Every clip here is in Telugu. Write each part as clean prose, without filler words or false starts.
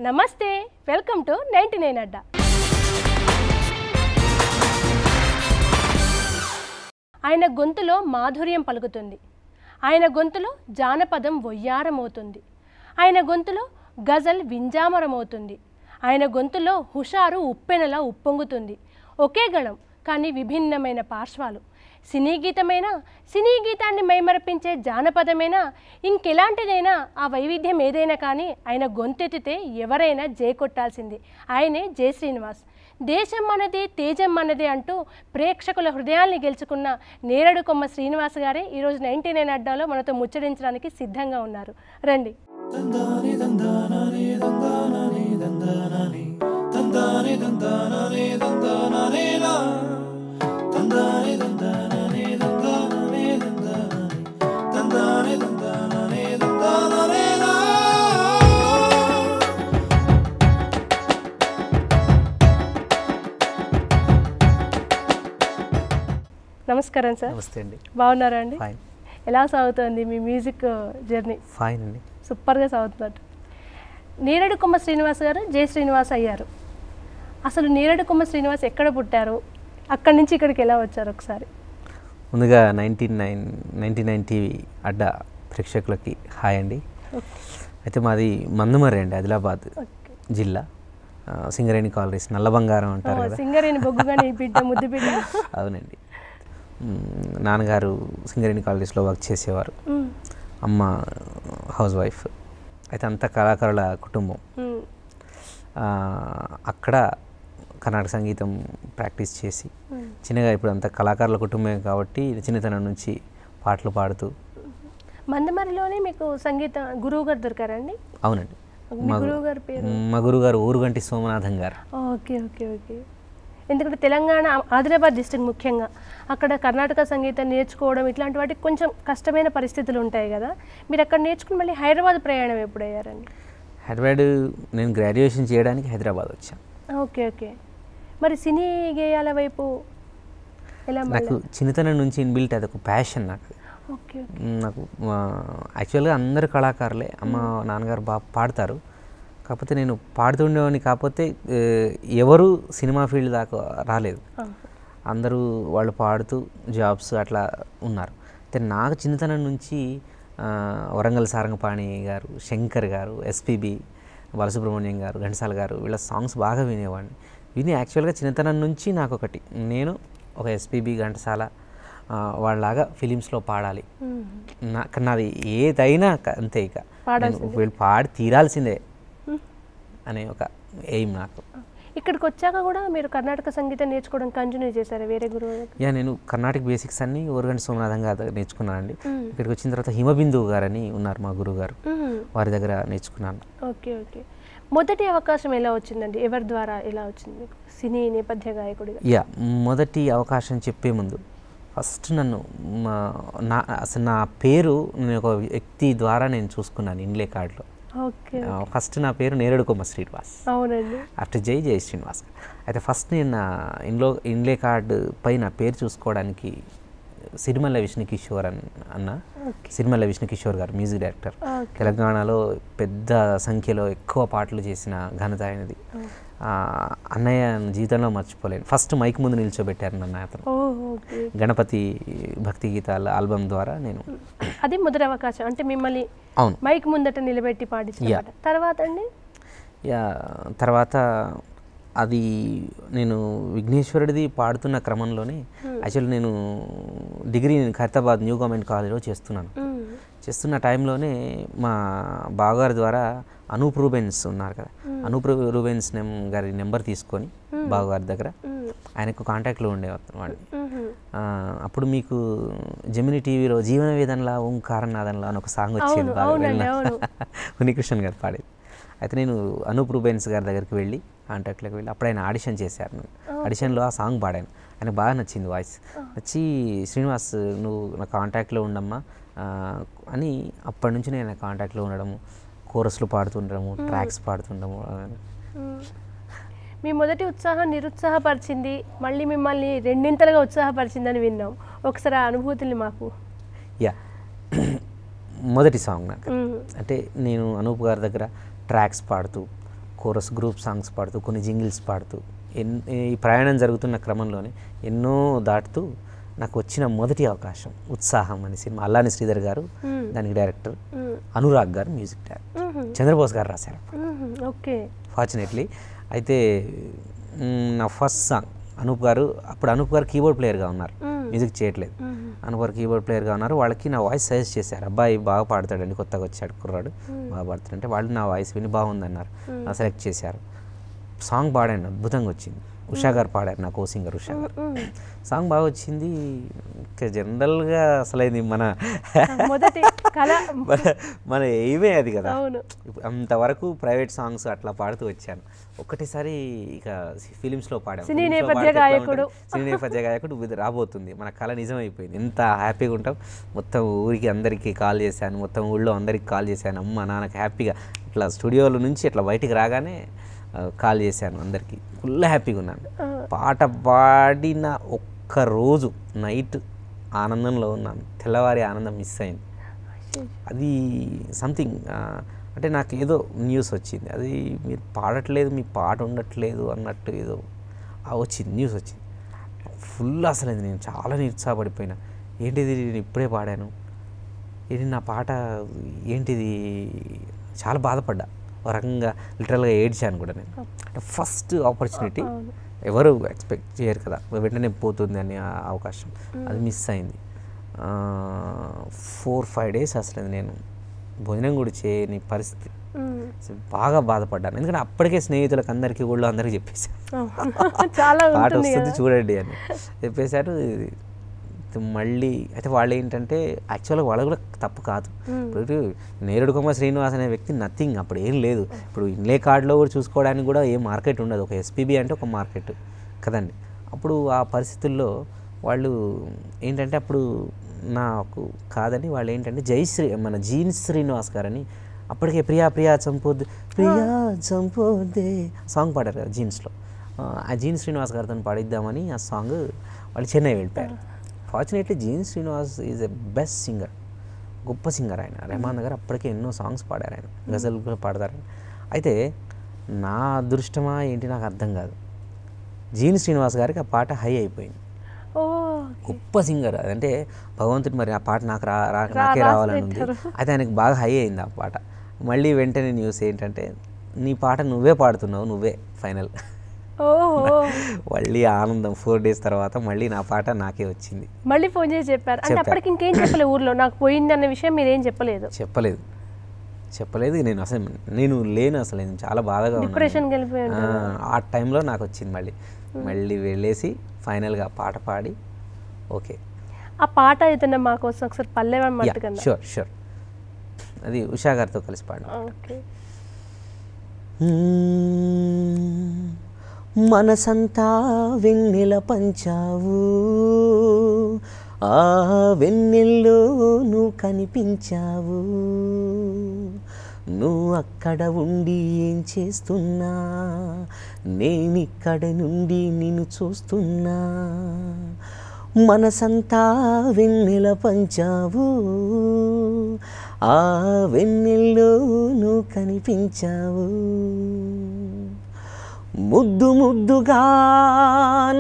నమస్తే, వెల్కమ్ టు 99 అడ్డా. ఆయన గొంతులో మాధుర్యం పలుకుతుంది. ఆయన గొంతులో జానపదం వయ్యారమవుతుంది. ఆయన గొంతులో గజల్ వింజామరమవుతుంది. ఆయన గొంతులో హుషారు ఉప్పెనలా ఉప్పొంగుతుంది. ఒకే గణం కానీ విభిన్నమైన పార్శ్వాలు. సినీ గీతమైనా, సినీ గీతాన్ని మైమరపించే జానపదమైనా, ఇంకెలాంటిదైనా ఆ వైవిధ్యం ఏదైనా కానీ ఆయన గొంతెత్తితే ఎవరైనా జై కొట్టాల్సింది. ఆయనే జై శ్రీనివాస్. దేశం మనదే, తేజం మనదే అంటూ ప్రేక్షకుల హృదయాల్ని గెలుచుకున్న నేరడు కొమ్మ శ్రీనివాస్ గారే ఈరోజు 99 అడ్డాలో మనతో ముచ్చరించడానికి సిద్ధంగా ఉన్నారు. రండి. నమస్కారం సార్. నమస్తే అండి. బాగున్నారా అండి? ఫైన్. ఎలా సాగుతుంది మీ మ్యూజిక్ జర్నీ? ఫైన్ అండి. సూపర్గా సాగుతున్నట్టు. నేరడు కొమ్మ శ్రీనివాస్ గారు జై శ్రీనివాస్ అయ్యారు. అసలు నేరడు కొమ్మ శ్రీనివాస్ ఎక్కడ పుట్టారు, అక్కడి నుంచి ఇక్కడికి ఎలా వచ్చారు ఒకసారి? ముందుగా 99 టీవీ అడ్డా ప్రేక్షకులకి హాయ్ అండి. అయితే మాది మందుమర్రి అండి, ఆదిలాబాద్ జిల్లా, సింగరేణి కాలనీస్, నల్ల బంగారం అంటారు కదా. సింగరేణి బొగ్గుగాని బిడ్డ, ముద్దు బిడ్డ. అవునండి. నాన్నగారు సింగరేణి కాలనీస్లో వర్క్ చేసేవారు, అమ్మ హౌస్ వైఫ్. అయితే అంత కళాకారుల కుటుంబం. అక్కడ కర్ణాటక సంగీతం ప్రాక్టీస్ చేసి చిన్నగా, ఇప్పుడు అంత కళాకారుల కుటుంబమే కాబట్టి చిన్నతనం నుంచి పాటలు పాడుతూ. మందమరిలోనే మీకు సంగీత గురువు గారు దొరికారండి? అవునండి. మా గురువుగారి పేరు? మా గురువుగారు ఊరుగంటి సోమనాథం గారు. Okay okay okay. ఎందుకంటే తెలంగాణ, ఆదిలాబాద్ డిస్ట్రిక్ట్ ముఖ్యంగా, అక్కడ కర్ణాటక సంగీతం నేర్చుకోవడం ఇట్లాంటి వాటికి కొంచెం కష్టమైన పరిస్థితులు ఉంటాయి కదా. మీరు అక్కడ నేర్చుకుని మళ్ళీ హైదరాబాద్ ప్రయాణం ఎప్పుడయ్యారండి? హైదరాబాద్ నేను గ్రాడ్యుయేషన్ చేయడానికి హైదరాబాద్ వచ్చాను. Okay okay. మరి సినీ గేయాల వైపు ఎలా? నాకు చిన్నతనం నుంచి ఇన్బిల్ట్ అదొక ప్యాషన్ నాకు. ఓకే. నాకు యాక్చువల్గా అందరు కళాకారులే, అమ్మ నాన్నగారు బాగా పాడతారు. కాకపోతే నేను పాడుతుండేవాడిని, కాకపోతే ఎవరు సినిమా ఫీల్డ్ దాకా రాలేదు. అందరూ వాళ్ళు పాడుతూ జాబ్స్ అట్లా ఉన్నారు. అయితే నాకు చిన్నతనం నుంచి వరంగల్ సారంగపాణి గారు, శంకర్ గారు, ఎస్పీబి బాలసుబ్రహ్మణ్యం గారు, ఘంటసాల గారు, వీళ్ళ సాంగ్స్ బాగా వినేవాడిని. విని యాక్చువల్గా చిన్నతనం నుంచి నాకు ఒకటి, నేను ఒక ఎస్పీబి ఘంటసాల వాళ్ళలాగా ఫిలిమ్స్లో పాడాలి, నాది ఏదైనా అంతే, ఇక వీళ్ళు పాడి తీరాల్సిందే అనే ఒక ఎయిమ్ నాకు. ఇక్కడికి వచ్చాక కూడా మీరు కర్ణాటక సంగీతం నేర్చుకోవడం కంటిన్యూ చేశారు వేరే గురువు? నేను కర్ణాటక బేసిక్స్ అన్ని ఊరుగంటి సోమనాథం గారు నేర్చుకున్నానండి. ఇక్కడికి వచ్చిన తర్వాత హిమబిందు గారని ఉన్నారు మా గురువు గారు, వారి దగ్గర నేర్చుకున్నాను. Okay okay. మొదటి అవకాశం ఎలా వచ్చిందండి? ఎవరి ద్వారా ఎలా వచ్చింది మీకు సినీ నేపథ్య గాయకుడిగా? మొదటి అవకాశం చెప్పే ముందు ఫస్ట్ నన్ను అసలు నా పేరు నేను ఒక వ్యక్తి ద్వారా నేను చూసుకున్నాను ఇన్లే కార్డులో. ఫస్ట్ నా పేరు నేరడు కొమ్మ శ్రీనివాస్. అవునండి. ఆఫ్టర్ జై శ్రీనివాస్. అయితే ఫస్ట్ నేను నా ఇన్లే కార్డు పై నా పేరు చూసుకోవడానికి సిరిమల్ల విష్ణుకిషోర్ సిరిమల్ల విష్ణుకిషోర్ గారు, మ్యూజిక్ డైరెక్టర్, తెలంగాణలో పెద్ద సంఖ్యలో ఎక్కువ పాటలు చేసిన ఘనత ఆయనది. అన్నయ్య జీవితంలో మర్చిపోలేను. ఫస్ట్ మైక్ ముందు నిల్చోబెట్టారు నన్ను అతను, గణపతి భక్తి గీతాల ఆల్బమ్ ద్వారా. నేను అది మొదటి అవకాశం అంటే మిమ్మల్ని మైక్ ముందట నిలబెట్టి పాడించారు. తర్వాత అండి? తర్వాత అది నేను విఘ్నేశ్వరుడిది పాడుతున్న క్రమంలోనే, యాక్చువల్లీ నేను డిగ్రీ ఖైరతాబాద్ న్యూ గవర్నమెంట్ కాలేజ్లో చేస్తున్న టైంలోనే మా బావగారి ద్వారా అనూప్ రూబెన్స్ ఉన్నారు కదా, అనూప్ రూబెన్స్ గారి నెంబర్ తీసుకొని బావగారి దగ్గర ఆయనకు కాంటాక్ట్లో ఉండేవాడిని. అప్పుడు మీకు జెమిని టీవీలో జీవన వేదనలా ఓంకారనాథంలా అని ఒక సాంగ్ వచ్చేది, ఉనికృష్ణన్ గారు పాడేది. అయితే నేను అనూప్ రూబెన్స్ గారి దగ్గరికి వెళ్ళి, కాంటాక్ట్లోకి వెళ్ళి, అప్పుడు ఆయన ఆడిషన్ చేశారు. ఆడిషన్లో ఆ సాంగ్ పాడాను, ఆయనకు బాగా నచ్చింది వాయిస్. నచ్చి శ్రీనివాస్ నువ్వు నా కాంటాక్ట్లో ఉండమ్మా అని అప్పటి నుంచి నేను కాంటాక్ట్లో ఉండడము, కోరస్లు పాడుతుండడము, ట్రాక్స్ పాడుతుండము. మీ మొదటి ఉత్సాహం నిరుత్సాహపరిచింది, మళ్ళీ మిమ్మల్ని రెండింతలుగా ఉత్సాహపరిచిందని విన్నాం. ఒకసారి ఆ అనుభూతిని మాకు. మొదటి సాంగ్ నాకు అంటే నేను అనూప్ గారి దగ్గర ట్రాక్స్ పాడుతూ కోరస్ గ్రూప్ సాంగ్స్ పాడుతూ కొన్ని జింగిల్స్ పాడుతూ ఈ ప్రయాణం జరుగుతున్న క్రమంలోనే ఎన్నో దాటుతూ నాకు వచ్చిన మొదటి అవకాశం ఉత్సాహం అనే సినిమా. అల్లాని శ్రీధర్ గారు దానికి డైరెక్టర్, అనురాగ్ గారు మ్యూజిక్ డైరెక్టర్, చంద్రబోస్ గారు రాశారు. ఓకే, ఫార్చునేట్లీ అయితే నా ఫస్ట్ సాంగ్ అనూప్ గారు, అప్పుడు అనూప్ గారు కీబోర్డ్ ప్లేయర్గా ఉన్నారు, మ్యూజిక్ చేయట్లేదు. అనూప్ గారు కీబోర్డ్ ప్లేయర్గా ఉన్నారు. వాళ్ళకి నా వాయిస్ సజెస్ట్ చేశారు, అబ్బాయి బాగా పాడతాడండి, కొత్తగా వచ్చాడు కుర్రాడు, బాగా పాడతాడంటే వాళ్ళు నా వాయిస్ విని బాగుందన్నారు, నా సెలెక్ట్ చేశారు. సాంగ్ పాడాను, అద్భుతంగా వచ్చింది. ఉషా గారు పాడారు, నా కో సింగర్ ఉషా గారు. సాంగ్ బాగా వచ్చింది. ఇంకా జనరల్గా అసలు మన మొదటి కళ మన ఏమే అది కదా. అంతవరకు ప్రైవేట్ సాంగ్స్ అట్లా పాడుతూ వచ్చాను. ఒకటేసారి ఇక ఫిలిమ్స్లో పాడాను. సినీ నేపథ్య గాయకుడు రాబోతుంది, మన కళ నిజమైపోయింది. ఎంత హ్యాపీగా ఉంటాం. మొత్తం ఊరికి అందరికీ కాల్ చేశాను, మొత్తం ఊళ్ళో అందరికీ కాల్ చేశాను. అమ్మ నాన్నకి హ్యాపీగా ఇట్లా స్టూడియోల నుంచి ఇట్లా బయటికి రాగానే కాల్ చేశాను అందరికీ. ఫుల్ హ్యాపీగా ఉన్నాను. పాట పాడిన ఒక్కరోజు నైట్ ఆనందంలో ఉన్నాను, తెల్లవారి ఆనందం మిస్ అయింది. అది సంథింగ్ అంటే నాకు ఏదో న్యూస్ వచ్చింది, అది మీరు పాడట్లేదు, మీ పాట ఉండట్లేదు అన్నట్టు ఏదో వచ్చింది, న్యూస్ వచ్చింది. ఫుల్ అసలు అది నేను చాలా నిరుత్సాహపడిపోయినా. ఏంటిది, నేను ఇప్పుడే పాడాను, ఇది నా పాట ఏంటిది, చాలా బాధపడ్డా. ఒక రకంగా లిటరల్గా ఏడ్చాను కూడా నేను. అంటే ఫస్ట్ ఆపర్చునిటీ, ఎవరు ఎక్స్పెక్ట్ చేయరు కదా, వెంటనే పోతుంది అనే అవకాశం, అది మిస్ అయింది. 4-5 days అసలు నేను భోజనం కూడా చేయని పరిస్థితి. బాగా బాధపడ్డాను, ఎందుకంటే అప్పటికే స్నేహితులకు అందరికీ ఊళ్ళో అందరికీ చెప్పేశాను పాట వస్తుంది చూడండి అని చెప్పేశారు. మళ్ళీ అయితే వాళ్ళు ఏంటంటే యాక్చువల్గా వాళ్ళు కూడా తప్పు కాదు. ఇప్పుడు నేరుడు కొమ్మ శ్రీనివాస్ అనే వ్యక్తి నథింగ్, అప్పుడు ఏం లేదు. ఇప్పుడు ఇన్లే కార్డులో కూడా చూసుకోవడానికి కూడా ఏం మార్కెట్ ఉండదు, ఒక ఎస్పీబీ అంటే ఒక మార్కెట్ కదండి. అప్పుడు ఆ పరిస్థితుల్లో వాళ్ళు ఏంటంటే అప్పుడు నాకు కాదని వాళ్ళు ఏంటంటే జయశ్రీ మన జీన్ శ్రీనివాస్ గారని అప్పటికే ప్రియా ప్రియా చంపోద్దే ప్రియా చంపోద్దే సాంగ్ పాడారు కదా జీన్స్లో. ఆ జీన్ శ్రీనివాస్ గారితో పాడిద్దామని ఆ సాంగ్ వాళ్ళు చెన్నై వెళ్ళిపోయారు. Fortunately Jean Srinivas is a best singer, గొప్ప సింగర్ ఆయన. రెహమాన్ గారు అప్పటికే ఎన్నో సాంగ్స్ పాడారు, ఆయన గజల్ కూడా పాడతారు. అయితే నా అదృష్టమా ఏంటి నాకు అర్థం కాదు, జీన్ శ్రీనివాస్ గారికి ఆ పాట హై అయిపోయింది. గొప్ప సింగర్ అదంటే భగవంతుడు మరి ఆ పాట నాకే రావాలని ఉంది. అయితే ఆయనకు బాగా హై అయింది ఆ పాట. మళ్ళీ వెంటనే న్యూస్ ఏంటంటే నీ పాట నువ్వే పాడుతున్నావు, నువ్వే ఫైనల్. మళ్ళీ ఆనందం 4 days తర్వాత మళ్ళీ నా పాట నాకే వచ్చింది. మళ్ళీ ఫోన్ చేసి చెప్పారు అంటే అప్పటికి ఇంకేం చెప్పలేదు, ఊర్లో నాకు పోయింది అన్న విషయం మీరేం చెప్పలేదు? చెప్పలేదు నేను అసలు నేను లేను, అసలు నేను చాలా బాధగా ఉన్నాను. ఆ టైంలో నాకు వచ్చింది. మళ్ళీ వెళ్ళేసి ఫైనల్గా పాట పాడి ఓకే. ఆ పాట ఏదైనా మా కోసం ఒకసారి పల్లెవన్నమాట. షూర్ అది ఉషా గారితో కలిసి పాడి. మనసంతా వెన్నెల పంచావు, ఆ వెన్నెల్లో నువ్వు కనిపించావు, నువ్వు అక్కడ ఉండి ఏం చేస్తున్నా, నేనిక్కడ నుండి నిన్ను చూస్తున్నా. మనసంతా వెన్నెల పంచావు, ఆ వెన్నెల్లో నువ్వు కనిపించావు, ముద్దు ముద్దుగా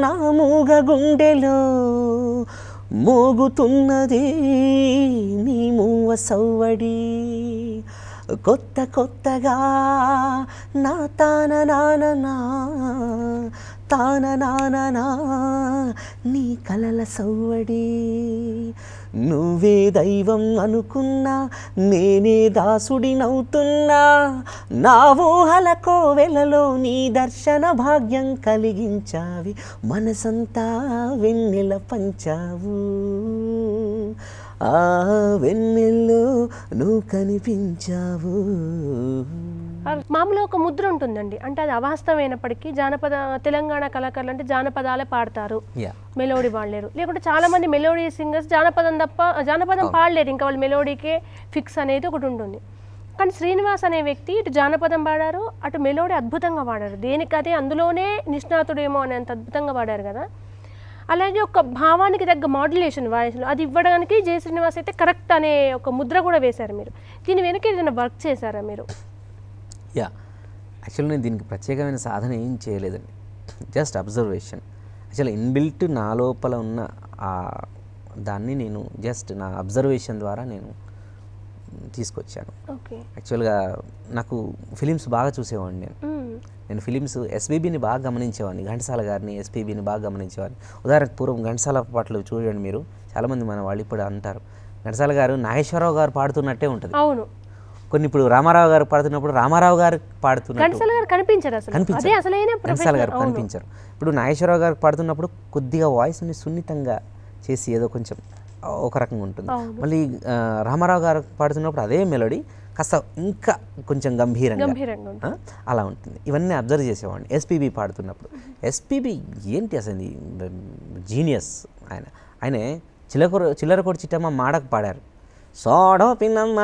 నా మూగ గుండెలో మోగుతున్నది నీ మూవ సవ్వడి, కొత్త కొత్తగా నా తాన నానా నీ కలల సవ్వడి. నువ్వే దైవం అనుకున్నా, నేనే దాసుడి నవ్వుతున్నా, నా ఊహల కోవెలలో నీ దర్శన భాగ్యం కలిగించావి, మనసంతా వెన్నెల పంచావు, ఆ వెన్నెల్లో నువ్వు కనిపించావు. మామూలుగా ఒక ముద్ర ఉంటుందండి, అంటే అది అవాస్తవమైనప్పటికీ జానపద తెలంగాణ కళాకారులు అంటే జానపదాలే పాడతారు, మెలోడీ పాడలేరు. లేకుంటే చాలా మంది మెలోడీ సింగర్స్ జానపదం పాడలేరు, ఇంకా వాళ్ళు మెలోడీకే ఫిక్స్ అనేది ఒకటి ఉంటుంది. కానీ శ్రీనివాస్ అనే వ్యక్తి ఇటు జానపదం పాడారు, అటు మెలోడీ అద్భుతంగా పాడారు. దేనికదే అందులోనే నిష్ణాతుడేమో అనేంత అద్భుతంగా పాడారు కదా. అలాగే ఒక భావానికి తగ్గ మాడ్యులేషన్ వాయిస్లో అది ఇవ్వడానికి జయ శ్రీనివాస్ అయితే కరెక్ట్ అనే ఒక ముద్ర కూడా వేశారు మీరు. దీని వెనక ఏదైనా వర్క్ చేశారా మీరు? యాక్చువల్లీ నేను దీనికి ప్రత్యేకమైన సాధన ఏం చేయలేదండి, జస్ట్ అబ్జర్వేషన్. యాక్చువల్లీ ఇన్బిల్ట్ నా లోపల ఉన్న దాన్ని నేను జస్ట్ నా అబ్జర్వేషన్ ద్వారా నేను తీసుకొచ్చాను. యాక్చువల్గా నాకు ఫిలిమ్స్ బాగా చూసేవాడిని. నేను ఫిలిమ్స్ ఎస్పీబీని బాగా గమనించేవాడిని, ఘంటసాల గారిని, ఎస్పీబీని బాగా గమనించేవాడిని. ఉదాహరణకు పూర్వం ఘంటసాల పాటలు చూడండి మీరు, చాలామంది మన వాళ్ళు ఇప్పుడు అంటారు ఘంటసాల గారు నాగేశ్వరరావు గారు పాడుతున్నట్టే ఉంటుంది. అవును, కొన్ని ఇప్పుడు రామారావు గారు పాడుతున్నప్పుడు రామారావు గారు పాడుతున్నట్టు కనిపించారు, ఘంటసాల గారు కనిపించారు. ఇప్పుడు నాగేశ్వరరావు గారు పాడుతున్నప్పుడు కొద్దిగా వాయిస్ని సున్నితంగా చేసి ఏదో కొంచెం ఒక రకంగా ఉంటుంది. మళ్ళీ రామారావు గారు పాడుతున్నప్పుడు అదే మెలోడీ కాస్త ఇంకా కొంచెం గంభీరంగా అలా ఉంటుంది. ఇవన్నీ అబ్జర్వ్ చేసేవాడిని. ఎస్పీబీ పాడుతున్నప్పుడు ఎస్పీబీ ఏంటి అసలు జీనియస్ ఆయనే చిల్లర కొడి చిట్టమ్మ మాడకు పాడారు, సోడో పిల్లమ్మ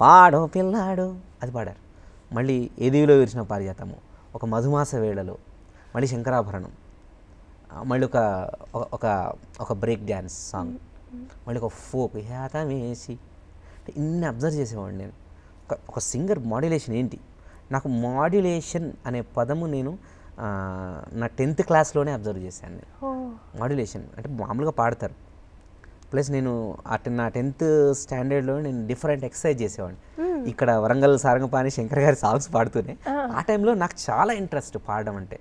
పాడో పిల్లాడు అది పాడారు. మళ్ళీ ఏదిలో విరిచిన పారిజాతము, ఒక మధుమాస వేళలో, మళ్ళీ శంకరాభరణం, మళ్ళీ ఒక బ్రేక్ డ్యాన్స్ సాంగ్, మళ్ళీ ఒక ఫోక్ హ్యాతం వేసి, ఇన్ని అబ్జర్వ్ చేసేవాడిని నేను. ఒక సింగర్ మాడ్యులేషన్ ఏంటి, నాకు మాడ్యులేషన్ అనే పదము నేను నా 10th క్లాస్లోనే అబ్జర్వ్ చేశాను. నేను మాడ్యులేషన్ అంటే మామూలుగా పాడతారు, ప్లస్ నేను నా 10th స్టాండర్డ్లో నేను డిఫరెంట్ ఎక్సర్సైజ్ చేసేవాడిని. ఇక్కడ వరంగల్ సారంగపాణి శంకర్ గారి సాంగ్స్ పాడుతూనే ఆ టైంలో నాకు చాలా ఇంట్రెస్ట్ పాడడం అంటే.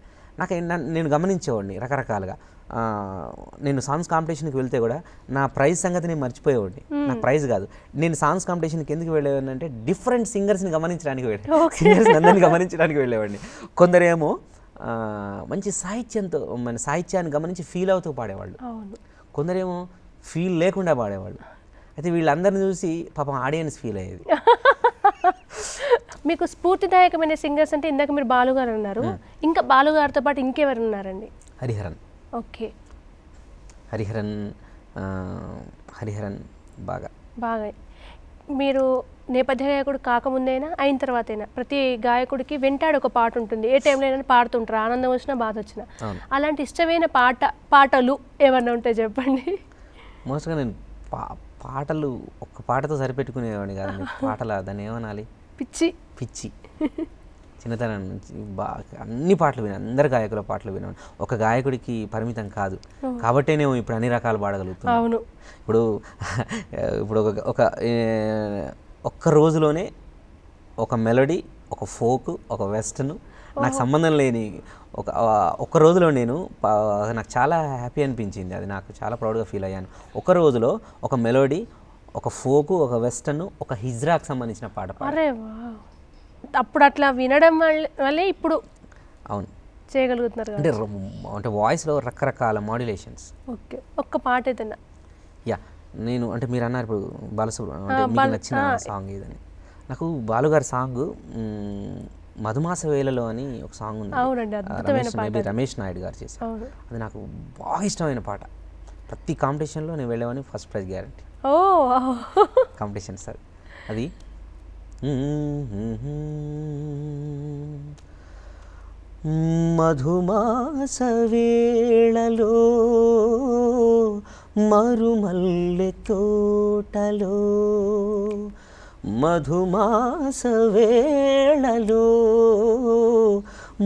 నేను గమనించేవాడిని రకరకాలుగా. నేను సాంగ్స్ కాంపిటీషన్కి వెళ్తే కూడా నా ప్రైజ్ సంగతి నేను మర్చిపోయేవాడిని. నా ప్రైజ్ కాదు, నేను సాంగ్స్ కాంపిటీషన్కి ఎందుకు వెళ్ళేవాడిని అంటే డిఫరెంట్ సింగర్స్ని గమనించడానికి సింగర్స్ని అందరినీ గమనించడానికి వెళ్ళేవాడిని. కొందరేమో మంచి సాహిత్యాన్ని గమనించి ఫీల్ అవుతూ పాడేవాళ్ళు, కొందరేమో ఫీల్ లేకుండా పాడేవాళ్ళు. అయితే వీళ్ళందరిని చూసి పాపం ఆడియన్స్ ఫీల్ అయ్యేది. మీకు స్ఫూర్తిదాయకమైన సింగర్స్ అంటే ఇందాక మీరు బాలుగారు అన్నారు, ఇంకా బాలుగారితో పాటు ఇంకెవరు ఉన్నారండి? హరిహరన్. ఓకే, హరిహరన్ బాగా మీరు నేపథ్య గాయకుడు కాకముందైనా అయిన తర్వాతైనా ప్రతి గాయకుడికి వెంటాడు ఒక పాట ఉంటుంది, ఏ టైంలో అయినా పాడుతుంటారు, ఆనందం వచ్చినా బాధ వచ్చినా. అలాంటి ఇష్టమైన పాటలు ఏమన్నా ఉంటే చెప్పండి. మోస్ట్గా నేను పాటలు ఒక్క పాటతో సరిపెట్టుకునేవాడిని కాదండి. పాటల దాన్ని ఏమనాలి, పిచ్చి చిన్నతనం నుంచి బాగా అన్ని పాటలు విన్నాను, అందరు గాయకుల పాటలు విన్నాను. ఒక గాయకుడికి పరిమితం కాదు కాబట్టే నేను ఇప్పుడు అన్ని రకాలు పాడగలుగుతున్నాను. ఇప్పుడు ఒక్క రోజులోనే ఒక మెలోడీ, ఒక ఫోక్, ఒక వెస్టర్న్, నాకు సంబంధం లేని ఒక్క రోజులో నాకు చాలా హ్యాపీ అనిపించింది. అది నాకు చాలా ప్రౌడ్గా ఫీల్ అయ్యాను. ఒక రోజులో ఒక మెలోడీ, ఒక ఫోకు, ఒక వెస్టర్న్, ఒక హిజ్రాకు సంబంధించిన పాట. అప్పుడు అట్లా వినడం వల్లే ఇప్పుడు అవును చేయగలుగుతున్నారు అంటే వాయిస్లో రకరకాల మాడ్యులేషన్స్. ఓకే, ఒక్క పాట ఏదైనా. నేను అంటే మీరు అన్నారు ఇప్పుడు బాలసుబ్రహ్మణ్యం మీకు నచ్చిన సాంగ్ ఏదని. నాకు బాలుగారి సాంగ్ మధుమాస వేళలో అని ఒక సాంగ్ ఉంది, రమేష్ నాయుడు గారు చేశారు. అది నాకు బాగా ఇష్టమైన పాట. ప్రతి కాంపిటీషన్లో నేను వెళ్ళేవాడిని, ఫస్ట్ ప్రైజ్ గ్యారంటీ కాంపిటీషన్స్. అది మధుమాస వేళలో మరుమల్లె తోటలో, మధుమాస వేళలో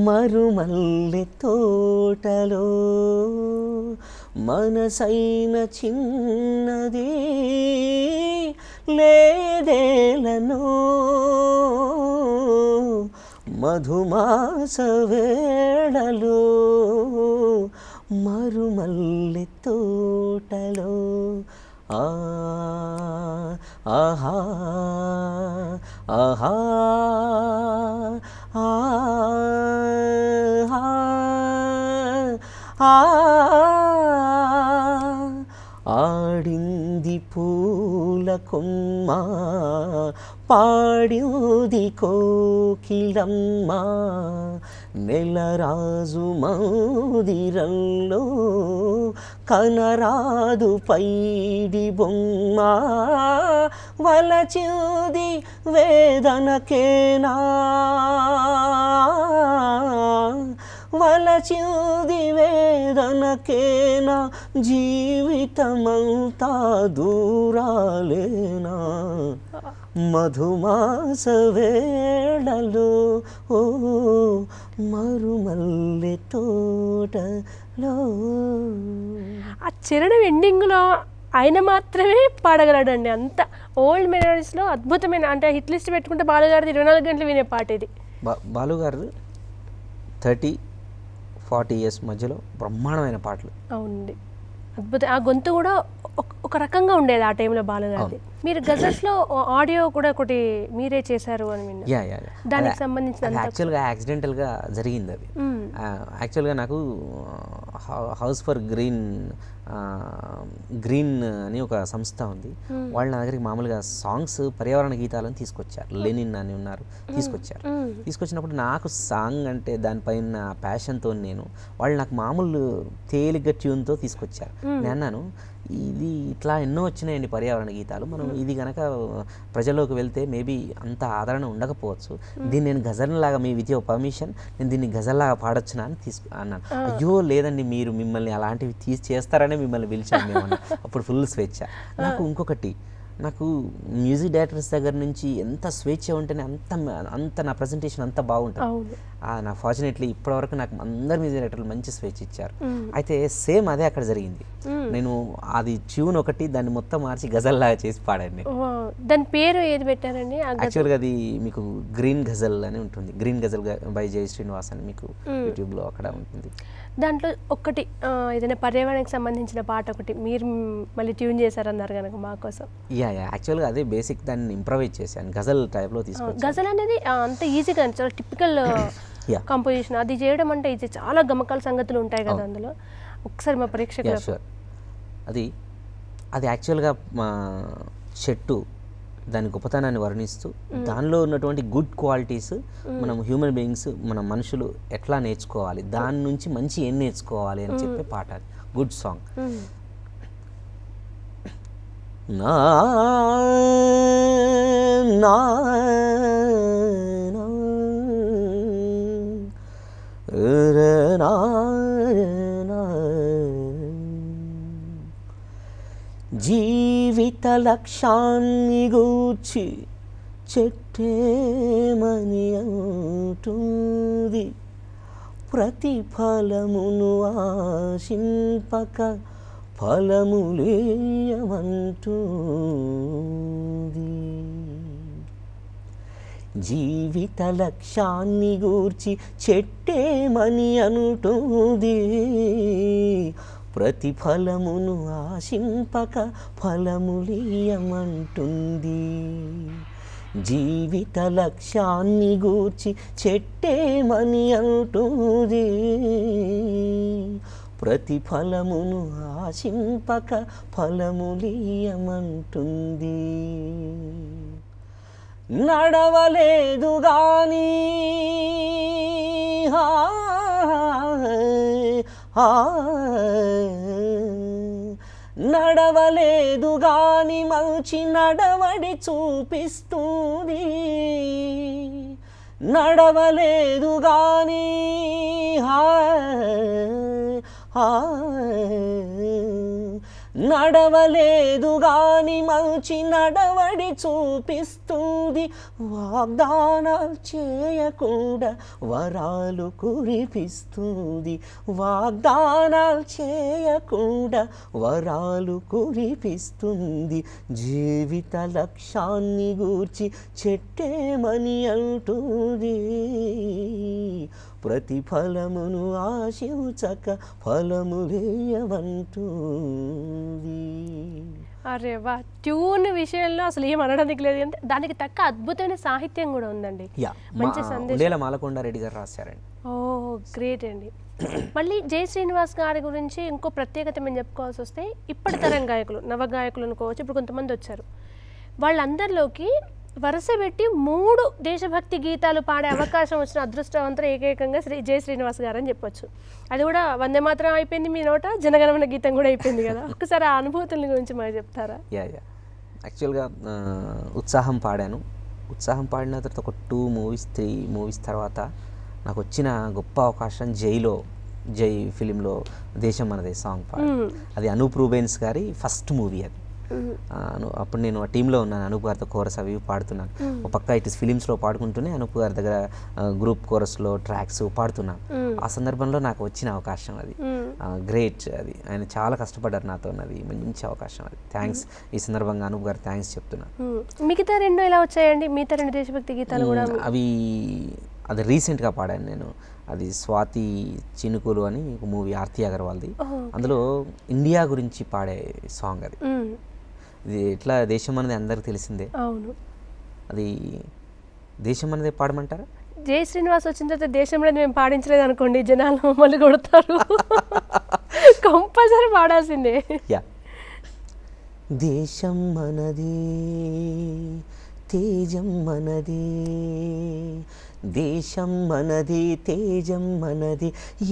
మరుమల్లె తోటలో, మనసైన చిన్నది లేదేలనో, మధుమాస వేళలో మరుమల్లె తోటలో. ఆహా ఆహా ఆడింది పూల కొమ్మ, పాడింది కోకిలమ్మ, నెలరాజు మందిరంలో కనరాదు పైడి బొమ్మ, వలచింది వేదనకేనా, వలచింది వేదనకేనా, జీవితమంతా దూరాలేనా, మధుమాస వేళలో ఓ మరుమల్లె తోటలో. ఆ చరణం ఎండింగ్లో ఆయన మాత్రమే పాడగలడండి. అంత ఓల్డ్ మెలోడీస్లో అద్భుతమైన, అంటే హిట్ లిస్ట్ పెట్టుకుంటే బాలుగారిది 24 గంటలు వినే పాట ఇది. బాలుగారు 30-40 ఇయర్స్ మధ్యలో బ్రహ్మాండమైన పాటలు. అవునండి, అద్భుతం. ఆ గొంతు కూడా ఒక రకంగా ఉండేది ఆ టైంలో బాలుగారిది. మీరు గజల్స్లో ఆడియో కూడా ఒకటి మీరే చేశారు అని విన్నా. దానికి సంబంధించిన యాక్చువల్గా యాక్సిడెంటల్గా జరిగింది అది. యాక్చువల్గా నాకు హౌస్ ఫర్ గ్రీన్ అని ఒక సంస్థ ఉంది. వాళ్ళు నా దగ్గరికి మామూలుగా సాంగ్స్, పర్యావరణ గీతాలను తీసుకొచ్చారు. లెనిన్ అని ఉన్నారు, తీసుకొచ్చినప్పుడు నాకు సాంగ్ అంటే దానిపైన ప్యాషన్తో వాళ్ళు నాకు మామూలు తేలిగ్గా ట్యూన్తో తీసుకొచ్చారు. నేను అన్నాను, ఇది ఇట్లా ఎన్నో వచ్చినాయండి పర్యావరణ గీతాలు, మనం ఇది కనుక ప్రజల్లోకి వెళ్తే మేబీ అంత ఆదరణ ఉండకపోవచ్చు, దీన్ని నేను గజల్లాగా మీ విత్ యువర్ పర్మిషన్ నేను దీన్ని గజల్లాగా పాడొచ్చునా అని అన్నాను. అయ్యో లేదండి, మీరు మిమ్మల్ని అలాంటివి చేస్తారనే మిమ్మల్ని పిలిచాను మేము అన్న. అప్పుడు ఫుల్ స్వేచ్ఛ. నాకు ఇంకొకటి, నాకు మ్యూజిక్ డైరెక్టర్స్ దగ్గర నుంచి ఎంత స్వేచ్ఛ ఉంటేనే అంత నా ప్రజెంటేషన్ అంత బాగుంటుంది. నా ఫార్చునేట్లీ ఇప్పటివరకు నాకు అందరు మ్యూజిక్ డైరెక్టర్లు మంచి స్వేచ్ఛ ఇచ్చారు. అయితే సేమ్ అదే అక్కడ జరిగింది. నేను అది ట్యూన్ ఒకటి దాన్ని మొత్తం మార్చి గజల్లాగా చేసి పాడాను. దాని పేరు ఏది పెట్టారండి? యాక్చువల్గా అది మీకు గ్రీన్ గజల్ అని ఉంటుంది. గ్రీన్ గజల్ బై జై శ్రీనివాస్ అని మీకు యూట్యూబ్లో అక్కడ ఉంటుంది. దాంట్లో ఒకటి ఏదైనా పర్యావరణానికి సంబంధించిన పాట ఒకటి మీరు మళ్ళీ ట్యూన్ చేశారన్నారు కనుక మా కోసం. యాక్చువల్గా అదే బేసిక్, దాన్ని ఇంప్రవైజ్ చేశాను, గజల్ టైప్లో తీసుకొచ్చాను. గజల్ అనేది అంత ఈజీగా, చాలా టిపికల్ కంపోజిషన్. అది చేయడం అంటే ఇది చాలా గమకాల సంగతులు ఉంటాయి కదా అందులో. ఒకసారి మా ప్రేక్షకులకు అది యాక్చువల్గా మా చెట్టు దాని గొప్పతనాన్ని వర్ణిస్తూ దానిలో ఉన్నటువంటి గుడ్ క్వాలిటీస్ మనం హ్యూమన్ బీయింగ్స్, మన మనుషులు ఎట్లా నేర్చుకోవాలి, దాని నుంచి మంచి ఏం నేర్చుకోవాలి అని చెప్పే పాట. అది గుడ్ సాంగ్. నా జీవిత లక్ష్యాన్ని గూర్చి చెట్టేమని అంటుంది, ప్రతిఫలమును ఆశింపక ఫలములేయమంటుంది. జీవిత లక్ష్యాన్ని గూర్చి చెట్టేమని అంటుంది, ప్రతిఫలమును ఆశింపక ఫలములీయమంటుంది. జీవిత లక్ష్యాన్ని గూర్చి చెట్టేమని అంటుంది, ప్రతిఫలమును ఆశింపక ఫలములీయమంటుంది. నడవలేదు గాని నడవలేదు గాని మంచి నడవడి చూపిస్తుంది, నడవలేదు గాని నడవలేదు గాని మంచి నడవడి చూపిస్తుంది, వాగ్దానాలు చేయకుండా వరాలు కురిపిస్తుంది, వాగ్దానాలు చేయకుండా వరాలు కురిపిస్తుంది. జీవిత లక్ష్యాన్ని గూర్చి చెట్టేమని అంటుంది, ప్రతిఫలమును ఆశించక ఫలములేయమంటుంది. అరే వా, ట్యూన్ విషయంలో అసలు ఏం అనడానికి లేదు, అంటే దానికి తక్క అద్భుతమైన సాహిత్యం కూడా ఉందండి. మంచి సందేశం మాలకొండారెడ్డి గారు రాశారండి. ఓ గ్రేట్ అండి. మళ్ళీ జై శ్రీనివాస్ గారి గురించి ఇంకో ప్రత్యేకత మేము చెప్పుకోవాల్సి వస్తే, ఇప్పటి తరం గాయకులు, నవ గాయకులు అనుకోవచ్చు, ఇప్పుడు కొంతమంది వచ్చారు, వాళ్ళందరిలోకి వరుస పెట్టి 3 దేశభక్తి గీతాలు పాడే అవకాశం వచ్చిన అదృష్టవంతులు ఏకైకంగా జై శ్రీనివాస్ గారు అని చెప్పొచ్చు. అది కూడా వందే మాత్రం అయిపోయింది మీ నోట, జనగణమన గీతం కూడా అయిపోయింది కదా. ఒక్కసారి ఆ అనుభూతుల గురించి మాకు చెప్తారా? యాక్చువల్గా ఉత్సాహం పాడాను. ఉత్సాహం పాడిన తర్వాత ఒక 2 మూవీస్ 3 మూవీస్ తర్వాత నాకు వచ్చిన గొప్ప అవకాశం జై ఫిలింలో దేశం మనదే సాంగ్ పాడాను. అది అనూప్ రూబెన్స్ గారి ఫస్ట్ మూవీ. అది అప్పుడు నేను ఆ టీంలో ఉన్నాను, అనూప్ గారితో కోరస్ అవి పాడుతున్నాను. ఒక పక్క ఇటు ఫిలిమ్స్లో పాడుకుంటూనే అనూప్ గారి దగ్గర గ్రూప్ కోరస్లో ట్రాక్స్ పాడుతున్నాను. ఆ సందర్భంలో నాకు వచ్చిన అవకాశం అది గ్రేట్. అది ఆయన చాలా కష్టపడ్డారు నాతో, అది మంచి అవకాశం. అది థ్యాంక్స్, ఈ సందర్భంగా అనూప్ గారు థ్యాంక్స్ చెప్తున్నాను. మిగతా 2 ఎలా వచ్చాయండి? మిగతా 2 దేశభక్తి గీతాలు కూడా అది రీసెంట్గా పాడాను నేను. అది స్వాతి చినుకులు అని ఒక మూవీ, ఆర్తి అగర్వాల్ది. అందులో ఇండియా గురించి పాడే సాంగ్ అది. ఇది ఎట్లా దేశం అనేది అందరికి తెలిసిందే. అవును, అది దేశం అనేది పాడమంటారా? జై శ్రీనివాస్ వచ్చిన తర్వాత దేశంలో మేము పాడించలేదు అనుకోండి, జనాలు మమ్మల్ని కొడతారు. కంపల్సరీ పాడాల్సిందే. యా, దేశం మనది, తేజం మనది, దేశం మనది, తేజం మనది,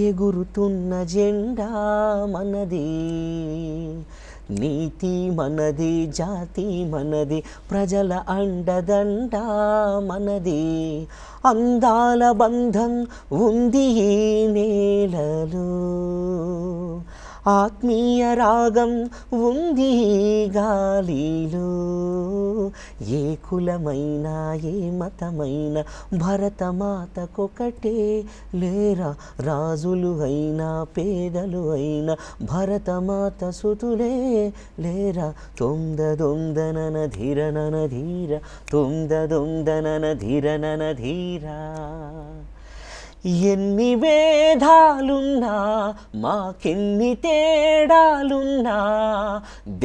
ఎగురుతున్న జెండా మనది, నీతి మనది, జాతి మనది, ప్రజల అండదండ మనది, అందాల బంధం ఉంది ఈ నేలలో, ఆత్మీయ రాగం ఉంది గాలిలో, ఏ కులమైనా ఏ మతమైనా భరతమాతకొకటే లేరా, రాజులు అయినా పేదలు అయినా భరతమాత సుతులే లేరా, తొంద దొందనన ధీరనన ధీర, తొంద దొందనన ధీరనన ధీరా. ఎన్ని భేదాలున్నా మాకెన్ని తేడాలున్నా,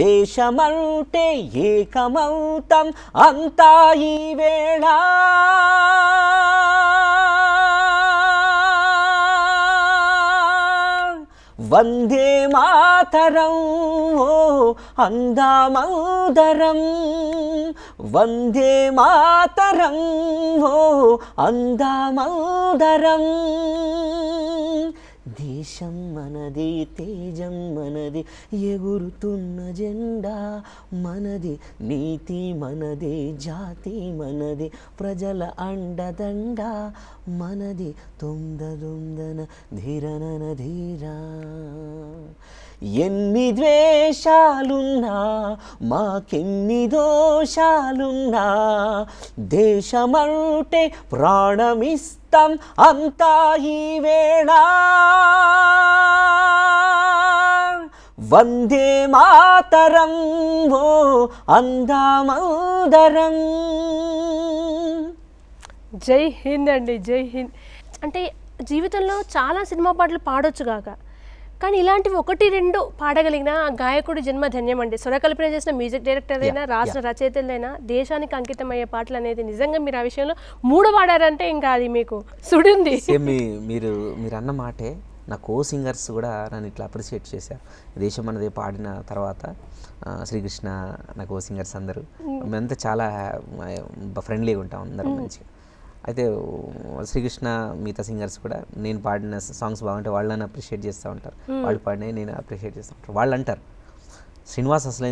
దేశమంటే ఏకమౌతం అంతా ఈ వేళ, వందే మాతరం ఓ అందామౌదరం, వందే మాతరం ఓ అందామౌదరం, దేశం మనది, తేజం మనది, ఎగురుతున్న జెండా మనది, నీతి మనది, జాతి మనది, ప్రజల అండదండ మనది, తొందరొందన ధీరనన ధీరా. ఎన్ని ద్వేషాలున్నా మాకెన్ని దోషాలున్నా, దేశమంటే ప్రాణమిస్తాం అంతా ఈ వేళ, వందే మాతరం ఓ అందామౌదరం. జై హింద్ అండి, జై హింద్. అంటే జీవితంలో చాలా సినిమా పాటలు పాడొచ్చు కాక, కానీ ఇలాంటివి 1-2 పాడగలిగిన ఆ గాయకుడి జన్మ ధన్యం అండి. స్వరకల్పన చేసిన మ్యూజిక్ డైరెక్టర్ అయినా, రాష్ట్ర రచయితలైనా దేశానికి అంకితమయ్యే పాటలు అనేది నిజంగా మీరు ఆ విషయంలో 3 పాడారంటే ఇంకా అది మీకు సుడింది. మీరు అన్న మాటే నా కో సింగర్స్ కూడా నన్ను ఇట్లా అప్రిషియేట్ చేశారు. దేశం అనేది పాడిన తర్వాత శ్రీకృష్ణ, నా కో సింగర్స్ అందరూ మేమంతా చాలా ఫ్రెండ్లీగా ఉంటాం అందరం మంచిగా. అయితే శ్రీకృష్ణ మిగతా సింగర్స్ కూడా నేను పాడిన సాంగ్స్ బాగుంటే వాళ్ళు నన్ను అప్రిషియేట్ చేస్తూ ఉంటారు, వాళ్ళు పాడినవి నేను అప్రిషియేట్ చేస్తూ ఉంటారు. వాళ్ళు అంటారు, శ్రీనివాస్ అసలు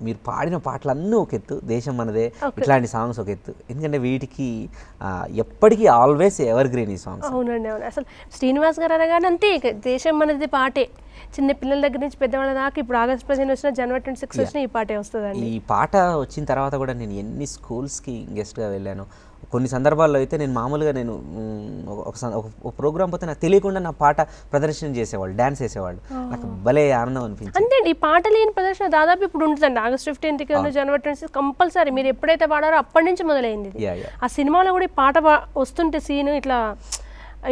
మీరు పాడిన పాటలన్నీ ఒక ఎత్తు, దేశం మనదే ఇట్లాంటి సాంగ్స్ ఒక ఎత్తు, ఎందుకంటే వీటికి ఎప్పటికీ ఆల్వేస్ ఎవర్ గ్రీన్ ఈ సాంగ్స్. అవునండి, అవును. అసలు శ్రీనివాస్ గారు అనగానే అంతే, దేశం మనది పాటే, చిన్న పిల్లల దగ్గర నుంచి పెద్దవాళ్ళ దాకా. ఇప్పుడు ఆగస్ట్ 15 వచ్చిన, జనవరి 26 వచ్చిన ఈ పాటే వస్తుందండి. ఈ పాట వచ్చిన తర్వాత కూడా నేను ఎన్ని స్కూల్స్కి గెస్ట్గా వెళ్ళాను. కొన్ని సందర్భాల్లో అయితే నేను మామూలుగా ఒక ప్రోగ్రామ్ పోతే నాకు తెలియకుండా నా పాట ప్రదర్శన చేసేవాళ్ళు, డ్యాన్స్ వేసేవాళ్ళు. నాకు భలే ఆనందం అనిపించింది. అంతే అండి, ఈ పాట లేని ప్రదర్శన దాదాపు ఇప్పుడు ఉంటుందండి. ఆగస్ట్ 15కి జనవరి 26 కంపల్సరీ. మీరు ఎప్పుడైతే పాడారో అప్పటి నుంచి మొదలైంది. ఆ సినిమాలో కూడా ఈ పాట వస్తుంటే సీన్ ఇట్లా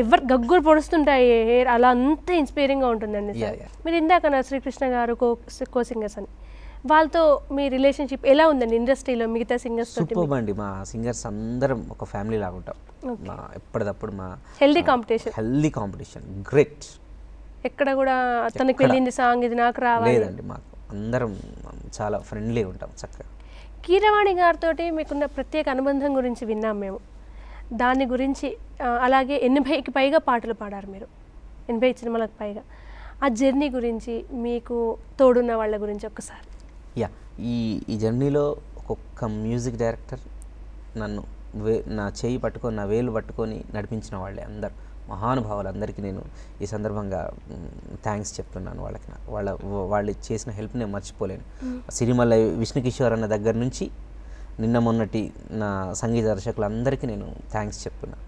ఎవరు గగ్గులు పొడుస్తుంటాయి హెయిర్, అలా అంత ఇన్స్పైరింగ్గా ఉంటుందండి. మీరు ఇందాక శ్రీకృష్ణ గారు కో సింగర్స్ అని, వాళ్ళతో మీ రిలేషన్షిప్ ఎలా ఉందండి ఇండస్ట్రీలో మిగతా సింగర్స్ తోటి? సూపర్ అండి, మా సింగర్స్ అందరం ఒక ఫ్యామిలీ లాగా ఉంటాం. ఎప్పటికప్పుడు మా హెల్దీ కాంపిటీషన్ గ్రేట్. ఎక్కడ కూడా తనకి వెళ్ళింది సాంగ్ ఇది నాకు రావాలి లేదండి, మాకు అందరం చాలా ఫ్రెండ్లీగా ఉంటాం చక్కగా. కీరవాణి గారితో మీకున్న ప్రత్యేక అనుబంధం గురించి విన్నాం మేము, దాని గురించి అలాగే 80కి పైగా పాటలు పాడారు మీరు, 80 సినిమాలకు పైగా. ఆ జర్నీ గురించి, మీకు తోడున్న వాళ్ళ గురించి ఒక్కసారి. ఈ జర్నీలో ఒక్కొక్క మ్యూజిక్ డైరెక్టర్ నన్ను నా చేయి పట్టుకొని, నా వేలు పట్టుకొని నడిపించిన వాళ్ళే అందరు. మహానుభావులందరికీ నేను ఈ సందర్భంగా థ్యాంక్స్ చెప్తున్నాను వాళ్ళకి. వాళ్ళు చేసిన హెల్ప్ నేను మర్చిపోలేను. సిరిమల్ల విష్ణుకిషోర్ అన్న దగ్గర నుంచి నిన్న మొన్నటి నా సంగీత దర్శకులందరికీ నేను థ్యాంక్స్ చెప్తున్నా.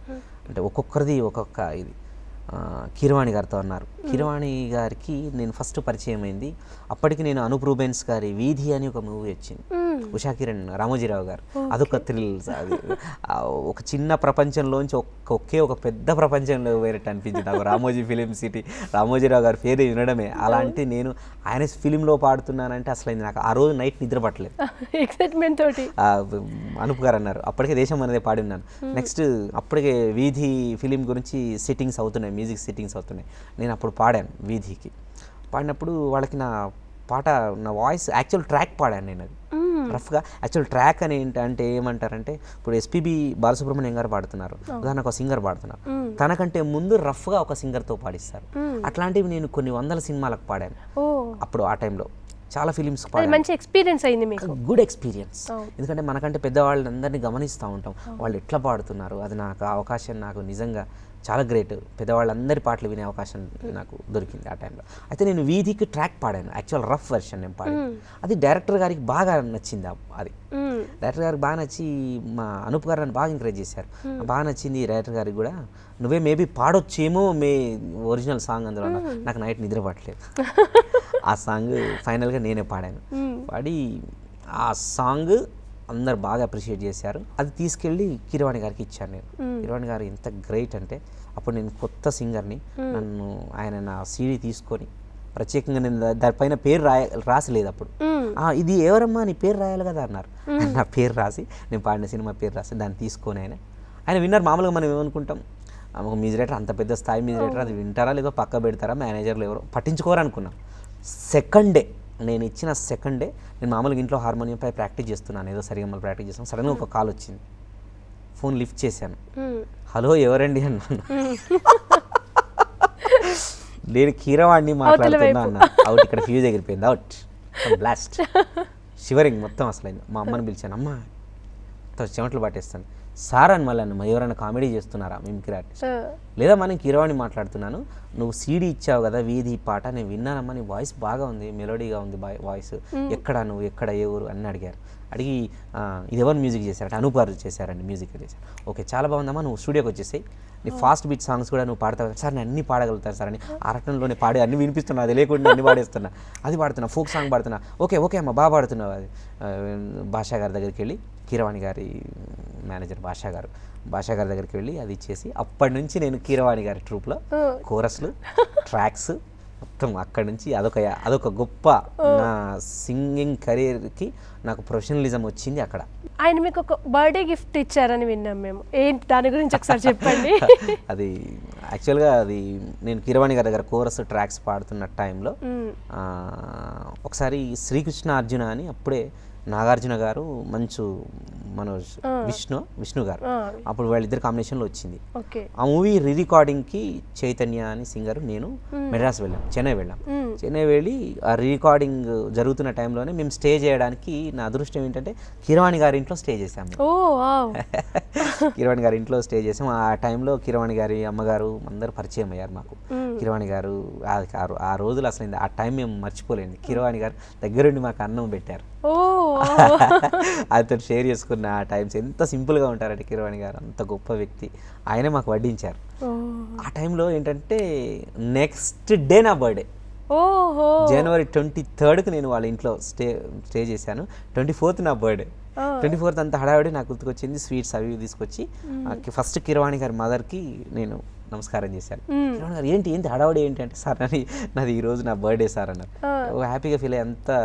అంటే ఒక్కొక్కరిది ఒక్కొక్క ఇది. కీరవాణి గారితో అన్నారు. కీరవాణి గారికి నేను ఫస్ట్ పరిచయం అయింది అప్పటికి నేను అనూప్ రూబెన్స్ గారి వీధి అని ఒక మూవీ వచ్చింది, ఉషా కిరణ్ రామోజీరావు గారు. అదొక థ్రిల్. అది ఒక చిన్న ప్రపంచంలోంచి ఒకే ఒక పెద్ద ప్రపంచంలో వేరేట్టు అనిపించింది నాకు. రామోజీ ఫిలిం సిటీ, రామోజీరావు గారి పేరు వినడమే. అలాంటి నేను ఆయన ఫిలింలో పాడుతున్నానంటే అసలు నాకు ఆ రోజు నైట్ నిద్ర పట్టలేదు, ఎక్సైట్మెంట్ తోటి. అనూప్ గారు అన్నారు అప్పటికే దేశం అనేది పాడి ఉన్నాను. నెక్స్ట్ అప్పటికే వీధి ఫిలిం గురించి సిట్టింగ్స్ అవుతున్నాయి, మ్యూజిక్ సిట్టింగ్స్ అవుతున్నాయి. నేను అప్పుడు పాడాను వీధికి. పాడినప్పుడు వాళ్ళకి నా పాట, నా వాయిస్ యాక్చువల్ ట్రాక్ పాడాను నేను. అది రఫ్గా యాక్చువల్ ట్రాక్ అని ఏంటంటే ఏమంటారంటే ఇప్పుడు ఎస్పీబీ బాలసుబ్రహ్మణ్యం గారు పాడుతున్నారు, ఉదాహరణకు ఒక సింగర్ పాడుతున్నారు, తనకంటే ముందు రఫ్గా ఒక సింగర్తో పాడిస్తారు. అట్లాంటివి నేను కొన్ని వందల సినిమాలకు పాడాను అప్పుడు. ఆ టైంలో చాలా ఫిలిమ్స్ పాడాను. మంచి ఎక్స్పీరియన్స్ అయింది మీకు. Good experience. ఎందుకంటే మనకంటే పెద్దవాళ్ళందరినీ గమనిస్తూ ఉంటాం, వాళ్ళు ఎట్లా పాడుతున్నారు. అది నాకు అవకాశం నాకు నిజంగా చాలా గ్రేట్. పెద్దవాళ్ళందరి పాటలు వినే అవకాశం నాకు దొరికింది ఆ టైంలో. అయితే నేను వీధికి ట్రాక్ పాడాను, యాక్చువల్ రఫ్ వెర్షన్ నేను పాడాను. అది డైరెక్టర్ గారికి బాగా నచ్చింది. అది డైరెక్టర్ గారికి బాగా నచ్చి మా అనూప్ గారు నన్ను బాగా ఎంకరేజ్ చేశారు. బాగా నచ్చింది డైరెక్టర్ గారికి కూడా. నువ్వే మేబీ పాడొచ్చేమో ఒరిజినల్ సాంగ్ అందులో. నాకు నైట్ నిద్ర పట్టలేదు. ఆ సాంగ్ ఫైనల్గా నేనే పాడాను. పాడి ఆ సాంగ్ అందరు బాగా అప్రిషియేట్ చేశారు. అది తీసుకెళ్ళి కీరవాణి గారికి ఇచ్చాను నేను. కీరవాణి గారు ఎంత గ్రేట్ అంటే అప్పుడు నేను కొత్త సింగర్ని, నన్ను ఆయన నా సీడీ తీసుకొని ప్రత్యేకంగా నేను దానిపైన పేరు రాసలేదు అప్పుడు. ఇది ఎవరమ్మా నీ పేరు రాయాలి కదా అన్నారు. నా పేరు రాసి, నేను పాడిన సినిమా పేరు రాసి దాన్ని తీసుకొని ఆయన విన్నారు. మామూలుగా మనం ఏమనుకుంటాం, ఒక మ్యూజిక్ డైరెక్టర్ అంత పెద్ద స్థాయి మ్యూజిక్ డైరెక్టర్, అది వింటారా లేదో పక్క పెడతారా, మేనేజర్లు ఎవరో పట్టించుకోరనుకున్నాం. సెకండ్ డే నేను ఇచ్చిన సెకండ్ డే నేను మామూలుగా ఇంట్లో హార్మోనియంపై ప్రాక్టీస్ చేస్తున్నాను, ఏదో సరిగమ్మలు ప్రాక్టీస్ చేస్తాను. సడన్గా ఒక కాల్ వచ్చింది, ఫోన్ లిఫ్ట్ చేశాను. హలో ఎవరండి అన్నాను. నేను కీరవాణ్ణి మాట్లాడుతున్నా అన్న. అవుట్, ఇక్కడ ఫ్యూజ్ ఎగిరిపోయింది, అవుట్, బ్లాస్ట్, షివరింగ్ మొత్తం అసలు. మా అమ్మని పిలిచాను, అమ్మ చెమటలు పట్టేస్తాను. సార్ అని మళ్ళీ అన్న, ఎవరైనా కామెడీ చేస్తున్నారా మిమిక్రీ ఆర్టిస్ట్? లేదా మనం కీరవాణి మాట్లాడుతున్నాను, నువ్వు సీడీ ఇచ్చావు కదా వీధి పాట, నేను విన్నానమ్మా, నీ వాయిస్ బాగా ఉంది, మెలోడీగా ఉంది వాయిస్, ఎక్కడ నువ్వు ఎక్కడ ఏ ఊరు అని అడిగారు. అడిగి ఇది ఎవరు మ్యూజిక్ చేశారంటే అనూప్ గారు చేశారండి, మ్యూజిక్ చేశారు. ఓకే చాలా బాగుందమ్మా, నువ్వు స్టూడియోకి వచ్చేసాయి, నీ ఫాస్ట్ బీట్ సాంగ్స్ కూడా నువ్వు పాడతావు సార్. నేను అన్ని పాడగలుగుతాను సార్ అని ఆరటంలోనే పాడి అన్ని వినిపిస్తున్నా, అది లేకుండా అన్ని పాడేస్తున్నా, అది పాడుతున్నా, ఫోక్ సాంగ్ పాడుతున్నా. ఓకే ఓకే అమ్మ బాగా పాడుతున్నావు. అది భాషా గారి దగ్గరికి వెళ్ళి, కీరవాణి గారి మేనేజర్ భాషా గారి దగ్గరికి వెళ్ళి అది ఇచ్చేసి, అప్పటి నుంచి నేను కీరవాణి గారి ట్రూప్లో కోరస్లు, ట్రాక్స్ మొత్తం అక్కడి నుంచి అదొక గొప్ప నా సింగింగ్ కెరీర్కి నాకు ప్రొఫెషనలిజం వచ్చింది అక్కడ. ఆయన మీకు ఒక బర్త్డే గిఫ్ట్ ఇచ్చారని విన్నాం మేము, ఏంటి దాని గురించి ఒకసారి చెప్పండి. అది యాక్చువల్గా అది నేను కీరవాణి గారి దగ్గర కోరస్ ట్రాక్స్ పాడుతున్న టైంలో ఒకసారి శ్రీకృష్ణ అర్జున అని అప్పుడే నాగార్జున గారు, మంచు మనోజ్, విష్ణు గారు, అప్పుడు వాళ్ళిద్దరు కాంబినేషన్లో వచ్చింది. ఆ మూవీ రికార్డింగ్కి చైతన్య అని సింగర్, నేను మెడ్రాస్ వెళ్ళాం, చెన్నై వెళ్ళి ఆ రికార్డింగ్ జరుగుతున్న టైంలోనే మేము స్టే చేయడానికి నా అదృష్టం ఏంటంటే కీరవాణి గారి ఇంట్లో స్టే చేసాము. కీరవాణి గారి ఇంట్లో స్టే చేసాము. ఆ టైంలో కీరవాణి గారి అమ్మగారు అందరూ పరిచయం అయ్యారు మాకు. కీరవాణి గారు ఆ రోజులు అసలు ఆ టైం మేము మర్చిపోలేండి. కీరవాణి గారు దగ్గరుండి మాకు అన్నం పెట్టారు, ఆయనతో షేర్ చేసుకున్న ఆ టైమ్స్. ఎంత సింపుల్గా ఉంటారంటే కీరవాణి గారు, అంత గొప్ప వ్యక్తి. ఆయనే మాకు వడ్డించారు. ఆ టైంలో ఏంటంటే నెక్స్ట్ డే నా బర్త్డే, జనవరి 23కి నేను వాళ్ళ ఇంట్లో స్టే చేశాను. 24th నా బర్త్డే. 24th అంతా హడావిడి నాకు గుర్తుకొచ్చింది. స్వీట్స్ అవి తీసుకొచ్చి ఫస్ట్ కీరవాణి గారి మదర్కి నేను నమస్కారం చేశాను. కీరవాణి గారు ఏంటి హడావిడి ఏంటి అంటే, సార్ నాది ఈరోజు నా బర్త్డే సార్ అన్నారు. హ్యాపీగా ఫీల్ అయ్యి అంతా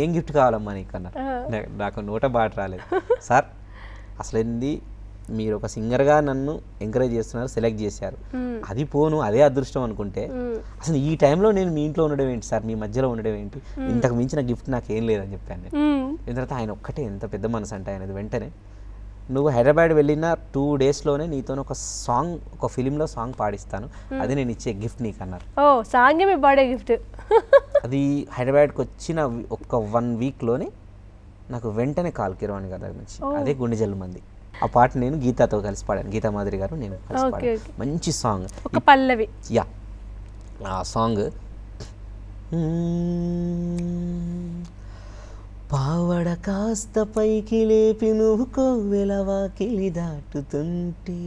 ఏం గిఫ్ట్ కావాలమ్మా నీకు అన్నారు. నాకు నోట బాట రాలేదు. సార్ అసలు ఏంది, మీరు ఒక సింగర్గా నన్ను ఎంకరేజ్ చేస్తున్నారు, సెలెక్ట్ చేశారు, అది పోను అదే అదృష్టం అనుకుంటే అసలు ఈ టైంలో నేను మీ ఇంట్లో ఉండడం ఏంటి సార్, మీ మధ్యలో ఉండడం ఏంటి, ఇంతకు మించిన గిఫ్ట్ నాకేం లేదని చెప్పాను నేను. దీని తర్వాత ఆయన ఒక్కటే ఎంత పెద్ద మనసు అంటే ఆయనది, వెంటనే నువ్వు హైదరాబాద్ వెళ్ళిన 2 daysలోనే నీతో ఒక ఫిలింలో సాంగ్ పాడిస్తాను, అది నేను ఇచ్చే గిఫ్ట్ నీకు అన్నారు. సాంగ్ మీ బర్త్డే గిఫ్ట్. అది హైదరాబాద్కి వచ్చిన ఒక 1 weekలోనే నాకు వెంటనే కాల్ కీరవాణి గారి దగ్గర నుంచి, అదే గుండె జల్లు మంది. ఆ పాట నేను గీతాతో కలిసి పాడాను, గీతా మాధురి గారు నేను కలిసి పాడాను. మంచి సాంగ్, ఒక పల్లవి. యా ఆ సాంగ్ పావడ కాస్త పైకి లేపి నువ్వు కోవెలవాకిలి దాటుతుంటే,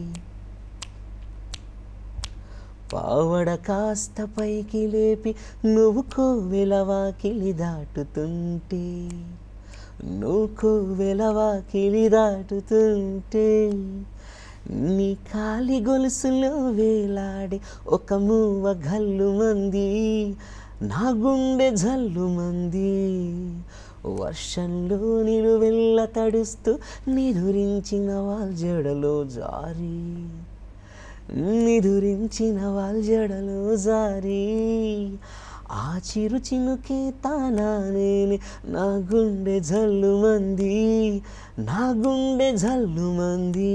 పావడ కాస్త పైకి లేపి నువ్వు కోవెలవాకిలి దాటుతుంటే, నువ్వు కోవెలవాకిలి దాటుతుంటే, నీ కాలి గొలుసులో వేలాడి ఒక మూవ గల్లు మంది, నా గుండె జల్లు మంది, వర్షంలో నిలువెల్ల తడుస్తూ నిదురించిన వాల్జడలో జారి, నిదురించిన వాల్జడలో జారి, ఆ చిరు చినుకే తానానే నా గుండె జల్లు మంది, నా గుండె జల్లు మంది,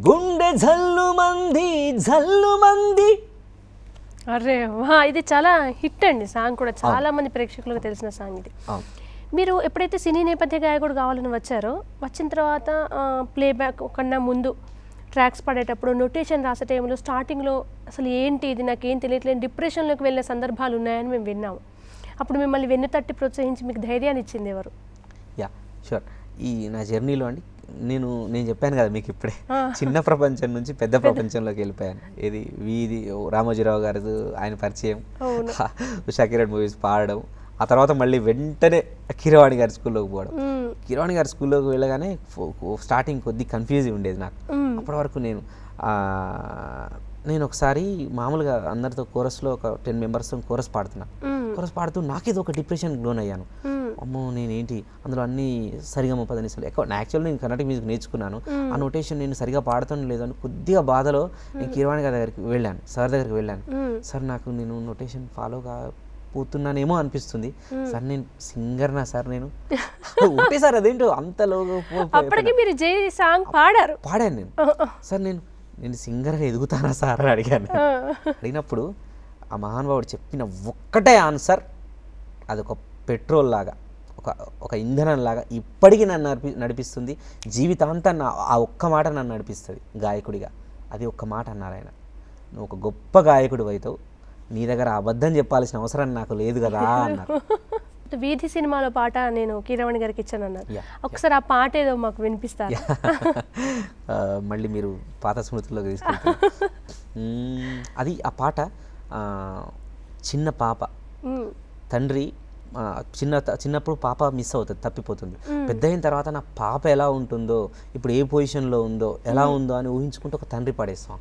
గుండె జల్లు మంది జల్లు మంది. అరే వా, ఇది చాలా హిట్ అండి సాంగ్ కూడా, చాలా మంది ప్రేక్షకులకు తెలిసిన సాంగ్ ఇది. మీరు ఎప్పుడైతే సినీ నేపథ్య గాయకుడు కావాలని వచ్చారో, వచ్చిన తర్వాత ప్లేబ్యాక్ కన్నా ముందు ట్రాక్స్ పాడేటప్పుడు నోటేషన్ రాసే టైంలో స్టార్టింగ్లో అసలు ఏంటి ఇది నాకేం తెలియట్లేదు డిప్రెషన్లోకి వెళ్ళే సందర్భాలు ఉన్నాయని మేము విన్నాము. అప్పుడు మిమ్మల్ని వెన్ను తట్టి ప్రోత్సహించి మీకు ధైర్యాన్ని ఇచ్చింది ఎవరు? Yeah sure. ఈ నా జర్నీలో అండి నేను చెప్పాను కదా మీకు ఇప్పుడే, చిన్న ప్రపంచం నుంచి పెద్ద ప్రపంచంలోకి వెళ్ళిపోయాను. ఇది వీధి రామోజీరావు గారు ఆయన పరిచయం, ఉషా కిరణ్ మూవీస్ పాడడం, ఆ తర్వాత మళ్ళీ వెంటనే కీరవాణి గారి స్కూల్లోకి పోవడం. కీరవాణి గారి స్కూల్లోకి వెళ్ళగానే స్టార్టింగ్ కొద్ది కన్ఫ్యూజింగ్ ఉండేది నాకు. అప్పటి వరకు నేను ఒకసారి మామూలుగా అందరితో కోరస్లో ఒక 10 మెంబర్స్తో కోరస్ పాడుతున్నాను. కోరస్ పాడుతూ నాకేదో ఒక డిప్రెషన్ లోన్ అయ్యాను. అమ్మో నేనేంటి అందులో అన్నీ సరిగా పదనిసలు ఎక్కువ. యాక్చువల్లీ నేను కర్ణాటక మ్యూజిక్ నేర్చుకున్నాను, ఆ నోటేషన్ నేను సరిగా పాడుతాను లేదని కొద్దిగా బాధలో నేను కీరవాణి గారి దగ్గరికి వెళ్ళాను, సార్ దగ్గరికి వెళ్ళాను. సార్ నాకు నేను నోటేషన్ ఫాలోగా పోతున్నానేమో అనిపిస్తుంది సార్, నేను సింగర్నా సార్, నేను ఒకటే సార్ అదేంటో అంతలో పాడాను నేను. సార్ నేను సింగర్గా ఎదుగుతానా సార్ అని అడిగాను. అడిగినప్పుడు ఆ మహానుభావుడు చెప్పిన ఒక్కటే ఆన్సర్, అదొక పెట్రోల్ లాగా, ఒక ఇంధనం లాగా ఇప్పటికీ నన్ను నడిపిస్తుంది, జీవితాంతం ఆ ఒక్క మాట నన్ను నడిపిస్తుంది గాయకుడిగా. అది ఒక్క మాట అన్నారు ఆయన, నువ్వు ఒక గొప్ప గాయకుడు అవుతావు, నీ దగ్గర అబద్ధం చెప్పాల్సిన అవసరం నాకు లేదు కదా అన్నారు. వీధి సినిమాలో పాట నేను కీరవాణి గారికి ఇచ్చాను అన్నారు, ఒకసారి ఆ పాట ఏదో మాకు వినిపిస్తారు? మళ్ళీ మీరు పాత స్మృతుల్లోకి తీసుకెళ్తారు. అది ఆ పాట, చిన్న పాప తండ్రి చిన్నప్పుడు పాప మిస్ అవుతుంది, తప్పిపోతుంది. పెద్ద అయిన తర్వాత నా పాప ఎలా ఉంటుందో, ఇప్పుడు ఏ పొజిషన్లో ఉందో, ఎలా ఉందో అని ఊహించుకుంటూ ఒక తండ్రి పాడేస్తాం.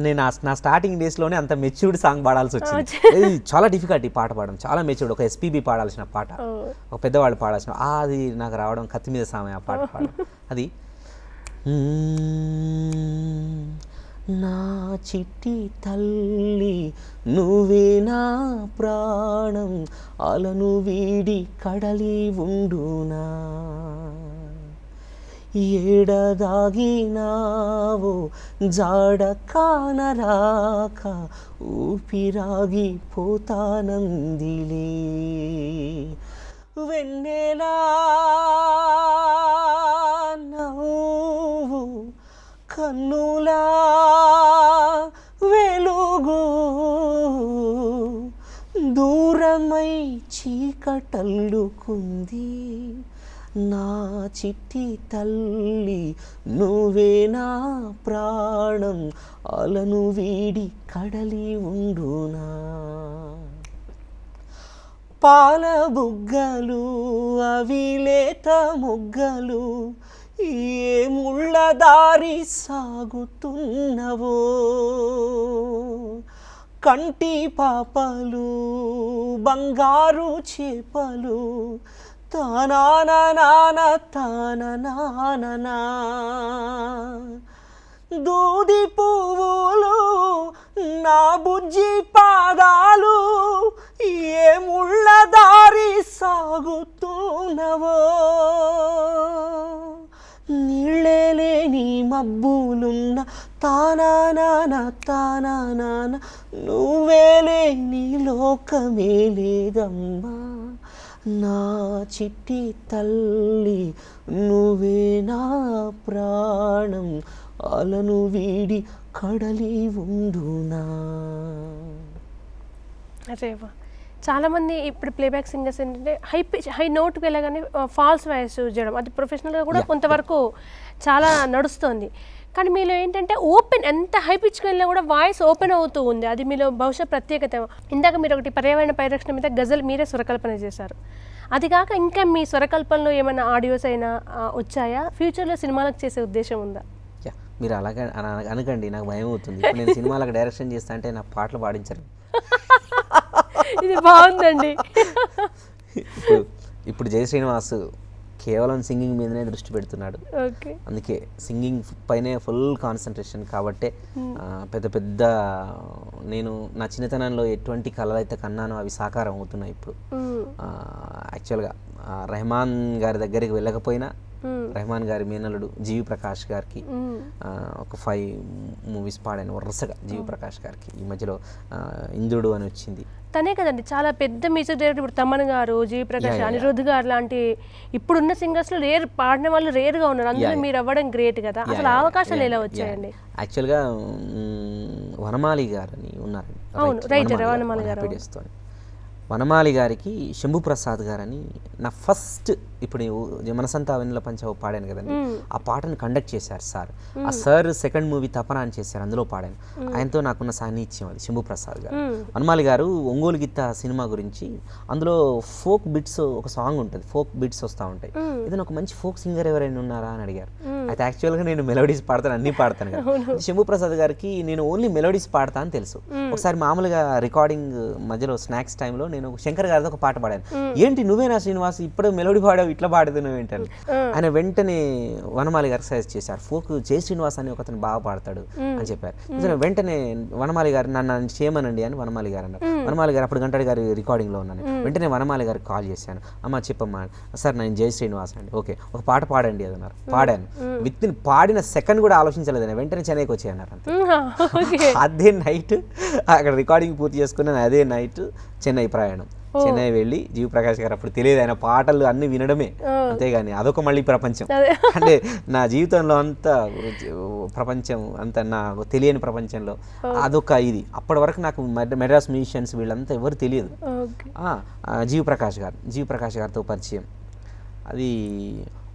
నేను నా స్టార్టింగ్ డేస్లోనే అంత మెచ్యూర్డ్ సాంగ్ పాడాల్సి వచ్చింది. చాలా డిఫికల్ట్ ఈ పాట పాడడం, చాలా మెచ్యూర్డ్. ఒక ఎస్పీబీ పాడాల్సిన పాట, ఒక పెద్దవాళ్ళు పాడాల్సిన, అది నాకు రావడం కత్తి మీద సామె ఆ పాట పాడడం. అది నా చిట్టి తల్లి నువ్వే నా ప్రాణం, అలను వీడి కడలి ఉండునా, ఏడదాగినావో జాడ కానరాక ఊపిరాగి పోతానందిలే, వెన్నెలా నవ్వు కన్నులా వెలుగు, దూరమై చీకటల్లుకుంది, నా చిట్టి తల్లి నువ్వే నా ప్రాణం, అలను వీడి కడలి ఉండునా, పాల బుగ్గలు అవి లేత మొగ్గలు, ఏ ముళ్ళ దారి సాగుతున్నవో, కంటి పాపలు బంగారు చేపలు, తానానా తాననా, దూది పువ్వులు నా బుజ్జి పాదాలు, ఏ ముళ్ళ దారి సాగుతున్నవో, నీళ్ళే లేని మబ్బులున్న తానానా తానానా, నువ్వే లేని లోకమే లేదమ్మా, నా చిట్టి తల్లి నువ్వే నా ప్రాణం అలను వీడి కడలి ఉండునా. అరే వా, చాలామంది ఇప్పుడు ప్లేబ్యాక్ సింగర్స్ ఏంటంటే హై నోట్కి వెళ్ళగానే ఫాల్స్ వాయిస్ యూజ్ చేయడం, అది ప్రొఫెషనల్గా కూడా కొంతవరకు చాలా నడుస్తుంది. కానీ మీలో ఏంటంటే ఓపెన్, ఎంత హై పిచ్కి వెళ్ళినా కూడా వాయిస్ ఓపెన్ అవుతూ ఉంది, అది మీలో బహుశా ప్రత్యేకత. ఇందాక మీరు ఒకటి పర్యావరణ పరిరక్షణ మీద గజల్ మీరే స్వరకల్పన చేశారు. అది కాక ఇంకా మీ స్వరకల్పనలో ఏమైనా ఆడియోస్ అయినా వచ్చాయా? ఫ్యూచర్లో సినిమాలకు చేసే ఉద్దేశం ఉందా? మీరు అలాగే అనకండి, నాకు భయం అవుతుంది. ఇప్పుడు నేను సినిమాలకు డైరెక్షన్ చేస్తా అంటే నా పాటలు పాడించరు. ఇది బాగుందండి. ఇప్పుడు జయ శ్రీనివాస్ కేవలం సింగింగ్ మీదనే దృష్టి పెడుతున్నాడు. అందుకే సింగింగ్ పైనే ఫుల్ కాన్సన్ట్రేషన్. కాబట్టే పెద్ద పెద్ద నేను నా చిన్నతనంలో ఎటువంటి కళలు అయితే కన్నానో అవి సాకారం అవుతున్నాయి ఇప్పుడు. యాక్చువల్గా రెహమాన్ గారి దగ్గరికి వెళ్ళకపోయినా రెహమాన్ గారి మేనల్లుడు జీవి ప్రకాష్ గారికి ఒక 5 మూవీస్ పాడాను వరుసగా. జీవి ప్రకాష్ గారికి ఈ మధ్యలో ఇంద్రుడు అని వచ్చింది, తనే కదండి చాలా పెద్ద మ్యూజిక్ డైరెక్టర్. ఇప్పుడు తమన్ గారు, జీవి ప్రకాష్, అనిరుద్ధ్ గారు లాంటి ఇప్పుడున్న సింగర్స్లో పాడిన వాళ్ళు రేర్గా ఉన్నారు. అందులో మీరు అవ్వడం గ్రేట్ కదా. అసలు అవకాశాలు ఎలా వచ్చాయండి? యాక్చువల్గా వనమాలి గారు అని ఉన్నారండి. అవును, రైటర్ వనమాలి గారు. వనమాలి గారికి శంభు ప్రసాద్ గారని నా ఫస్ట్, ఇప్పుడు మనసంతా వెన్నెల పంచవ పాడాను కదండి, ఆ పాటను కండక్ట్ చేశారు సార్. ఆ సార్ సెకండ్ మూవీ తపన అని చేశారు, అందులో పాడాను. ఆయనతో నాకున్న సాన్నిధ్యం అది శంభు ప్రసాద్ గారు. వనమాలి గారు ఒంగోలు గిత్త సినిమా గురించి, అందులో ఫోక్ బిట్స్ ఒక సాంగ్ ఉంటుంది, ఫోక్ బిట్స్ వస్తూ ఉంటాయి. ఏదైనా ఒక మంచి ఫోక్ సింగర్ ఎవరైనా ఉన్నారా అని అడిగారు. అయితే యాక్చువల్గా నేను మెలోడీస్ పాడతాను, అన్నీ పాడతాను కదా. శంభు ప్రసాద్ గారికి నేను ఓన్లీ మెలోడీస్ పాడతా అని తెలుసు. ఒకసారి మామూలుగా రికార్డింగ్ మధ్యలో స్నాక్స్ టైంలో నేను శంకర్ గారితో ఒక పాట పాడాను. ఏంటి నువ్వేనా శ్రీనివాస్ ఇప్పుడు మెలోడీ పాడావు, ఇట్లా పాడుతున్నావు ఏంటని. ఆయన వెంటనే వనమాలి గారికి సజెస్ట్ చేశారు, ఫోక్ జయ శ్రీనివాస్ అని ఒకతను బాగా పాడతాడు అని చెప్పారు. వెంటనే వనమాలి గారు నన్ను చేయమనండి అని వనమాలి గారు అన్నారు. వనమాలి గారు అప్పుడు గంటడి గారి రికార్డింగ్లో ఉన్నాను. వెంటనే వనమాలి గారికి కాల్ చేశాను, అమ్మ చెప్పమ్మా. సార్ నేను జయ శ్రీనివాస్ అండి. ఓకే, ఒక పాట పాడండి అది అన్నారు. పాడాను. విత్ ఇన్ పాడిన సెకండ్ కూడా ఆలోచించలేదు, వెంటనే చెన్నైకి వచ్చి అన్నారు. అదే నైట్ అక్కడ రికార్డింగ్ పూర్తి చేసుకున్నాను. అదే నైట్ చెన్నై ప్రయాణం. చెన్నై వెళ్ళి జీవి ప్రకాష్ గారు, అప్పుడు తెలియదు ఆయన పాటలు అన్ని వినడమే, అంతేగాని అదొక మళ్ళీ ప్రపంచం. అంటే నా జీవితంలో అంతా ప్రపంచం అంత నాకు తెలియని ప్రపంచంలో అదొక ఇది. అప్పటి వరకు నాకు మెడ్రాస్ మ్యూజిషియన్స్ వీళ్ళంతా ఎవరు తెలియదు. జీవి ప్రకాష్ గారితో పరిచయం. అది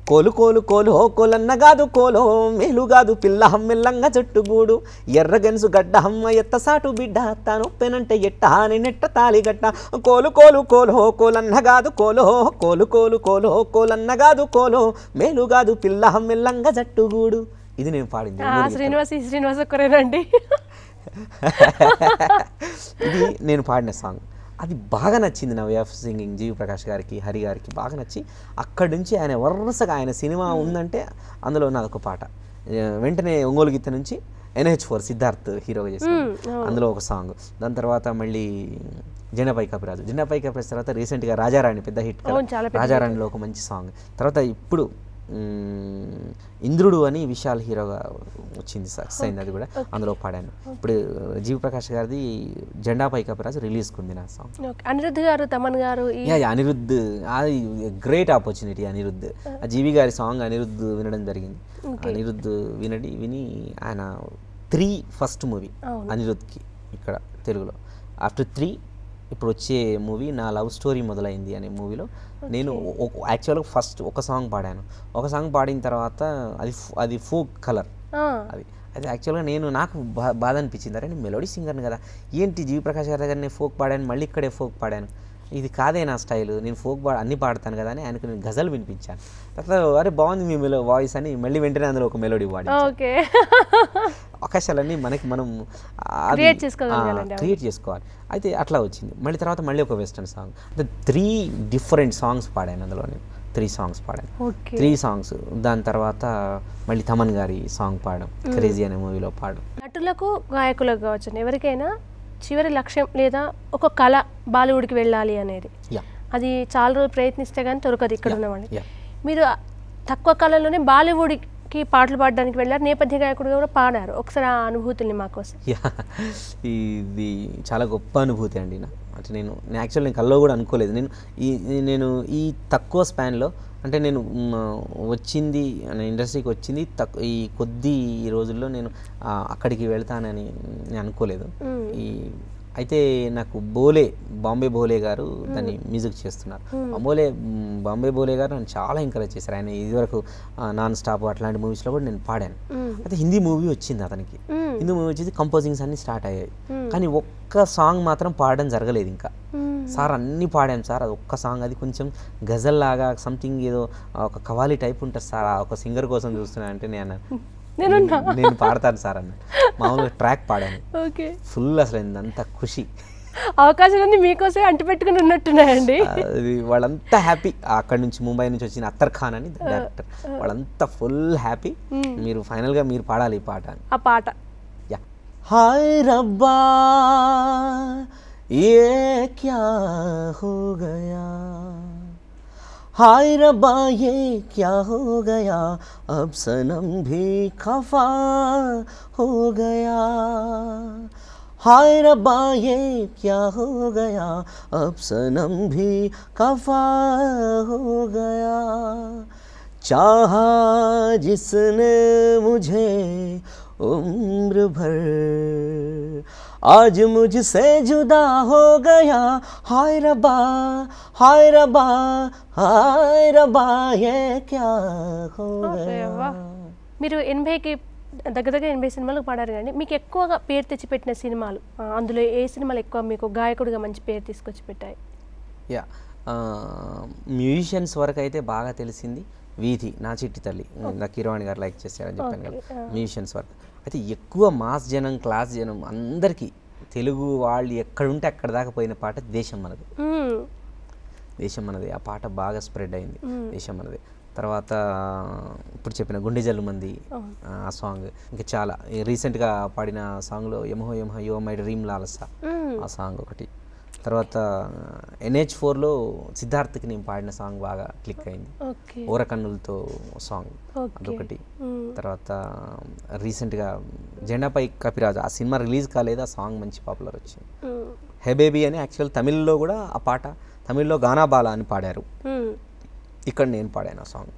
కోలు కోలు కోలు కోలన్న కాదు కోలో మేలు కాదు పిల్ల మెల్లంగా చెట్టుగూడు ఎర్రగెన్సు గడ్డ అమ్మ ఎత్త సాటు బిడ్డ తాను పెనంటే ఎట్ట అని నెట్ట తాలి గట్ట కోలు కోలు కోలో కోలన్న కాదు కోలో కోలు కోలు కోలో కోలన్న కాదు కోలో మేలు కాదు పిల్ల మెల్లంగా జట్టుగూడు. ఇది నేను పాడింది. శ్రీనివాస్ ఒక్కరేనండి ఇది నేను పాడిన సాంగ్. అది బాగా నచ్చింది నా వే ఆఫ్ సింగింగ్ జీవి ప్రకాష్ గారికి, హరి గారికి బాగా నచ్చి అక్కడి నుంచి ఆయన వరుసగా ఆయన సినిమా ఉందంటే అందులో నాదొక పాట. వెంటనే ఒంగోలు గీత నుంచి NH4 సిద్ధార్థ్ హీరోగా చేశాను, అందులో ఒక సాంగ్. దాని తర్వాత మళ్ళీ జెండాపై కపిరాజు తర్వాత రీసెంట్గా రాజారాణి పెద్ద హిట్, రాజారాణిలో ఒక మంచి సాంగ్. తర్వాత ఇప్పుడు ఇంద్రుడు అని విశాల్ హీరోగా వచ్చింది, సక్సెస్ అయింది, అది కూడా అందులో పాడాను. ఇప్పుడు జీవి ప్రకాష్ గారిది జెండాపై కపిరాజు రిలీజ్కి ఉంది నా సాంగ్. అనిరుద్ధ్ గారు, తమన్ గారు, అనిరుద్ధ్ అది గ్రేట్ ఆపర్చునిటీ. అనిరుద్ధ్ జీవి గారి సాంగ్ అనిరుద్ధ్ వినడం జరిగింది. అనిరుద్ధ్ విని ఆయన 3 ఫస్ట్ మూవీ అనిరుద్ధ్కి ఇక్కడ తెలుగులో. ఆఫ్టర్ 3 ఇప్పుడు వచ్చే మూవీ నా లవ్ స్టోరీ మొదలైంది అనే మూవీలో నేను యాక్చువల్గా ఫస్ట్ ఒక సాంగ్ పాడాను. ఒక సాంగ్ పాడిన తర్వాత అది ఫోక్ కలర్. అది యాక్చువల్గా నాకు బాధ అనిపించింది, అరే నేను మెలోడీ సింగర్ని కదా, ఏంటి జీవి ప్రకాష్ గారి దగ్గర నేను ఫోక్ పాడాను, మళ్ళీ ఇక్కడే ఫోక్ పాడాను, ఇది కాదే నా స్టైల్, నేను ఫోక్ అన్నీ పాడతాను కదా అని ఆయనకు నేను గజల్ వినిపించాను. తర్వాత అరే బాగుంది మీ వాయిస్ అని మళ్ళీ వెంటనే అందులో ఒక మెలోడీ పాడాను. అవకాశాలన్నీ మనం క్రియేట్ చేసుకోవాలి. అయితే అట్లా వచ్చింది. మళ్ళీ తర్వాత మళ్ళీ ఒక వెస్టర్న్ సాంగ్, అంటే 3 డిఫరెంట్ సాంగ్స్ పాడాను అందులో. నేను 3 సాంగ్స్ పాడాను, 3 సాంగ్స్. దాని తర్వాత మళ్ళీ తమన్ గారి సాంగ్ పాడడం, క్రేజీ అనే మూవీలో పాడడం. నటులకు గాయకులకు కావచ్చు, ఎవరికైనా చివరి లక్ష్యం లేదా ఒక కళ బాలీవుడ్కి వెళ్ళాలి అనేది, అది చాలా రోజులు ప్రయత్నిస్తే కానీ దొరకదు ఇక్కడ ఉన్నవాళ్ళని. మీరు తక్కువ కళలోనే బాలీవుడ్కి సినిమాకి పాటలు పాడడానికి వెళ్ళారు, నేపథ్య గాయకుడిగా కూడా పాడారు. ఒకసారి ఆ అనుభూతుల్ని మా కోసం. ఇది చాలా గొప్ప అనుభూతి అండి. అంటే నేను యాక్చువల్ నేను కల్లో కూడా అనుకోలేదు. నేను ఈ తక్కువ స్పాన్లో అంటే నేను వచ్చింది ఇండస్ట్రీకి వచ్చింది ఈ కొద్ది రోజుల్లో నేను అక్కడికి వెళ్తానని నేను అనుకోలేదు. అయితే నాకు బాంబే బోలే గారు దాన్ని మ్యూజిక్ చేస్తున్నారు. బాంబే బోలే గారు నన్ను చాలా ఎంకరేజ్ చేశారు. ఆయన ఇదివరకు నాన్ స్టాప్ అట్లాంటి మూవీస్లో కూడా నేను పాడాను. అయితే హిందీ మూవీ వచ్చింది అతనికి. హిందీ మూవీ వచ్చేసి కంపోజింగ్స్ అన్నీ స్టార్ట్ అయ్యాయి. కానీ ఒక్క సాంగ్ మాత్రం పాడడం జరగలేదు. ఇంకా సార్ అన్నీ పాడాను సార్, అది ఒక్క సాంగ్, అది కొంచెం గజల్ లాగా సంథింగ్ ఏదో ఒక కవాలి టైప్ ఉంటుంది సార్, ఒక సింగర్ కోసం చూస్తున్నా అంటే నేను పాడతాను సార్ అన్న మామూలుగా ట్రాక్ పాడాను. ఫుల్ అసలు అంత ఖుషి, అవకాశాలన్నీ మీకోసమే అంటిపెట్టుకుని ఉన్నట్టున్నాయండి. అది వాళ్ళంతా హ్యాపీ. అక్కడ నుంచి ముంబై నుంచి వచ్చిన అత్తర్ ఖాన్ అని డైరెక్టర్, వాళ్ళంతా ఫుల్ హ్యాపీ. మీరు ఫైనల్గా మీరు పాడాలి ఈ పాట. ఆ పాట హాయ్ రబ్బా ये क्या हो गया, हाय रब्बा ये क्या हो गया, अब सनम भी खफा हो गया, हाय रब्बा ये क्या हो गया, अब सनम भी खफा हो गया, चाहा जिसने मुझे उम्र भर आज मुझसे जुदा हो गया, हाय रब्बा हाय रब्बा हाय रब्बा ये क्या हो गया. మీరు 80కి దగ్గర 80 సినిమాలకు పాడారు కానీ మీకు ఎక్కువగా పేరు తెచ్చిపెట్టిన సినిమాలు, అందులో ఏ సినిమాలు ఎక్కువ మీకు గాయకుడిగా మంచి పేరు తీసుకొచ్చి పెట్టాయి? మ్యూజిషియన్స్ వరకు అయితే బాగా తెలిసింది వీధి, నా చిట్టి తల్లి, నా కిరవాణి గారు లైక్ చేశారని చెప్పాను కదా. మ్యూజిషియన్స్ వరకు అయితే ఎక్కువ మాస్ జనం, క్లాస్ జనం అందరికీ తెలుగు వాళ్ళు ఎక్కడుంటే అక్కడ దాకా పోయిన పాట దేశం మనది. దేశం మనది ఆ పాట బాగా స్ప్రెడ్ అయింది. దేశం మనది తర్వాత ఇప్పుడు చెప్పిన గుండె జల్లు మంది ఆ సాంగ్, ఇంకా చాలా రీసెంట్గా పాడిన సాంగ్లో యమహో యమహో యో మై డ్రీమ్ లాలసా ఆ సాంగ్ ఒకటి. తర్వాత NH4లో సిద్ధార్థ్కి నేను పాడిన సాంగ్ బాగా క్లిక్ అయింది, ఓరకన్నులతో సాంగ్ అదొకటి. తర్వాత రీసెంట్గా జెండాపై కపిరాజు ఆ సినిమా రిలీజ్ కాలేదు, ఆ సాంగ్ మంచి పాపులర్ వచ్చింది. హే బేబీ అని యాక్చువల్ తమిళ్లో కూడా ఆ పాట, తమిళ్లో గానా బాలా అని పాడారు, ఇక్కడ నేను పాడాను ఆ సాంగ్.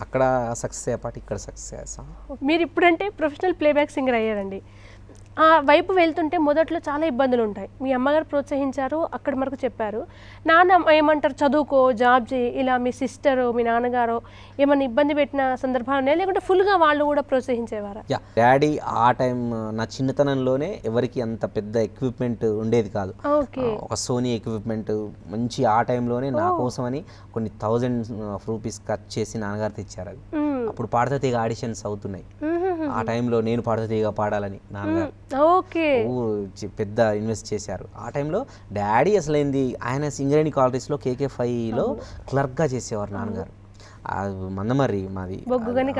అక్కడ సక్సెస్ అయ్యే పాట, ఇక్కడ సక్సెస్ అయ్యే సాంగ్. మీరు ఇప్పుడంటే ప్రొఫెషనల్ ప్లేబ్యాక్ సింగర్ అయ్యారండి. ఆ వైపు వెళ్తుంటే మొదట్లో చాలా ఇబ్బందులు ఉంటాయి. మీ అమ్మగారు ప్రోత్సహించారు, అక్కడ వరకు చెప్పారు. నాన్న ఏమంటారు, చదువుకో, జాబ్ చేయి, ఇలా మీ సిస్టరు మీ నాన్నగారు ఏమైనా ఇబ్బంది పెట్టిన సందర్భాలు ఉన్నాయా, లేకుంటే ఫుల్గా వాళ్ళు కూడా ప్రోత్సహించేవారా? డాడీ ఆ టైం నా చిన్నతనంలోనే ఎవరికి అంత పెద్ద ఎక్విప్మెంట్ ఉండేది కాదు. ఒక సోనీ ఎక్విప్మెంట్ మంచి ఆ టైంలోనే నా కోసం అని కొన్ని 1000 రూపీస్ ఖర్చు చేసి నాన్నగారు తెచ్చారు. అది అప్పుడు పాడతా తీగ ఆడిషన్స్ అవుతున్నాయి. ఆ టైంలో నేను పాడతా తీగ పాడాలని నాన్నగారు పెద్ద ఇన్వెస్ట్ చేశారు. ఆ టైంలో డాడీ అసలైంది ఆయన సింగరేణి కాలరీస్లో KK5లో క్లర్క్గా చేసేవారు నాన్నగారు. మందమర్రి మాది బొగ్గుగని.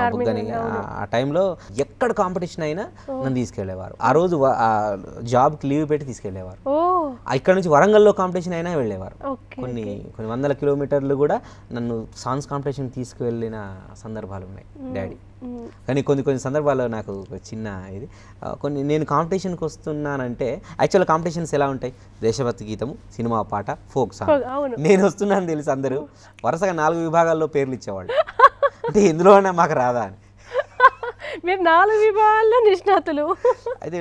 ఆ టైంలో ఎక్కడ కాంపిటీషన్ అయినా నన్ను తీసుకెళ్లేవారు. ఆ రోజు జాబ్కి లీవ్ పెట్టి తీసుకెళ్లేవారు. ఇక్కడ నుంచి వరంగల్లో కాంపిటీషన్ అయినా వెళ్ళేవారు. కొన్ని వందల కిలోమీటర్లు కూడా నన్ను సాంగ్స్ కాంపిటీషన్ తీసుకువెళ్ళిన సందర్భాలు ఉన్నాయి డాడీ. కానీ కొన్ని సందర్భాల్లో నాకు చిన్న ఇది నేను కాంపిటీషన్కి వస్తున్నానంటే యాక్చువల్ కాంపిటీషన్స్ ఎలా ఉంటాయి, దేశభక్తి గీతము, సినిమా పాట, ఫోక్ సాంగ్. నేను వస్తున్నాను తెలుసు అందరూ వరుసగా 4 విభాగాల్లో పేర్లు ఇచ్చేవాళ్ళు. అంటే ఎందులోనే మాకు రాదా అని. మీరు 4 విభాగాల్లో నిష్ణాతులు. అయితే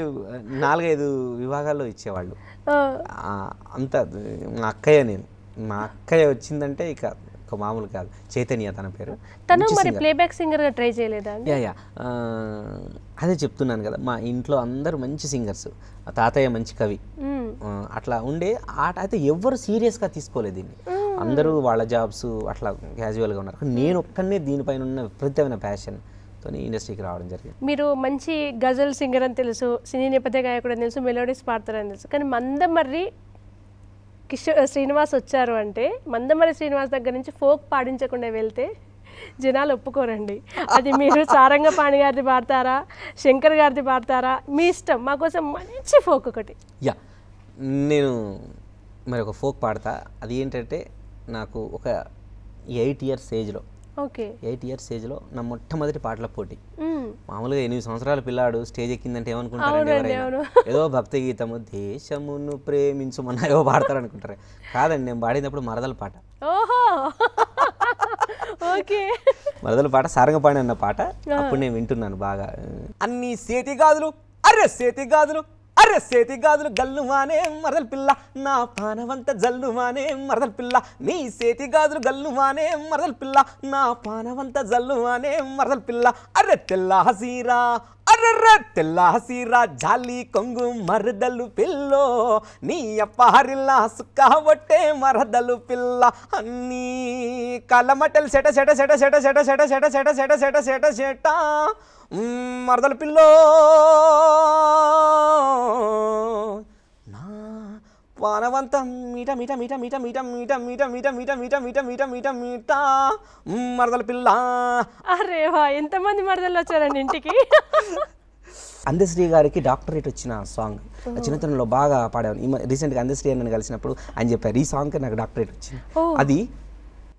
4-5 విభాగాల్లో ఇచ్చేవాళ్ళు. అంత మా అక్కయ్య వచ్చిందంటే ఇక మామూలు కాదు. చైతన్య తన పేరు. తను మరి ప్లేబ్యాక్ సింగర్గా ట్రై చేయలేదా? అదే చెప్తున్నాను కదా, మా ఇంట్లో అందరూ మంచి సింగర్స్, తాతయ్య మంచి కవి, అట్లా ఉండే ఆట. అయితే ఎవ్వరు సీరియస్గా తీసుకోలేదు దీన్ని, అందరూ వాళ్ళ జాబ్స్ అట్లా క్యాజువల్గా ఉన్నారు. నేను ఒక్కనే దీనిపైన ఉన్న విపరీతమైన ప్యాషన్ ఇండస్ట్రీకి రావడం జరిగింది. మీరు మంచి గజల్ సింగర్ అని తెలుసు, సినీ నేపథ్య గాయకుడు అని తెలుసు, మెలోడీస్ పాడతారని తెలుసు. కానీ మందమర్రి శ్రీనివాస్ వచ్చారు అంటే మందమర్రి శ్రీనివాస్ దగ్గర నుంచి ఫోక్ పాడించకుండా వెళ్తే జనాలు ఒప్పుకోరండి. అది మీరు సారంగపాణి గారిది పాడతారా, శంకర్ గారిది పాడతారా, మీ ఇష్టం. మా కోసం మంచి ఫోక్ ఒకటి. నేను మరి ఒక ఫోక్ పాడతా. అది ఏంటంటే నాకు ఒక 8 years ఏజ్లో ఓకే 8 ఇయర్స్ ఏజ్లో నా మొట్టమొదటి పాటల పోటీ. మామూలుగా 8 సంవత్సరాల పిల్లాడు స్టేజ్ ఎక్కిందంటే ఏమనుకుంటారండి ఎవరైనా, ఏదో భక్తి గీతము దేశమును ప్రేమించమన్నా ఏవో పాడతారు అనుకుంటారు. కాదండి, నేను పాడినప్పుడు మరదల పాట. ఓహో ఓకే. మరదల పాట సారంగపాణి అన్న పాట. అప్పుడు నేను వింటున్నాను బాగా. అన్ని సేతి గాజులు అర్రె సేతి గాజులు అర్రె సేతి గాజులు గల్లుమానే మరదల పిల్ల, నా పానవంత జల్లుమానే మరదల పిల్ల, నీ సేతి గాజులు గల్లుమానే మరదల పిల్ల, నా పానవంత జల్లుమానే మరదల పిల్ల, అర్రె తెల్ల హసీరా అర్రెర్రె తెల్ల హసీరా జాలి కొంగు మరదలు పిల్లో, నీ అప్పహరిల్లా సుక్క బొట్టే మరదలు పిల్ల, అన్నీ కళ్ళమట్టలు సెట సెట సెట సెట సెట సెట సెట సెట సెట సెట సెట సెట మరదల పిల్లో, నా పానవంతం మీట మీట మీట మీట మీట మీట మీట మీట మీట మీట మీట మీట మీట మీట మరదల పిల్ల. అరే వా, ఎంతమంది మరదలు వచ్చారండి ఇంటికి. అందశ్రీ గారికి డాక్టరేట్ వచ్చిన సాంగ్ చిన్నతనంలో బాగా పాడాను. రీసెంట్గా అందశ్రీ అని కలిసినప్పుడు ఆయన చెప్పారు ఈ సాంగ్కి నాకు డాక్టరేట్ వచ్చింది. అది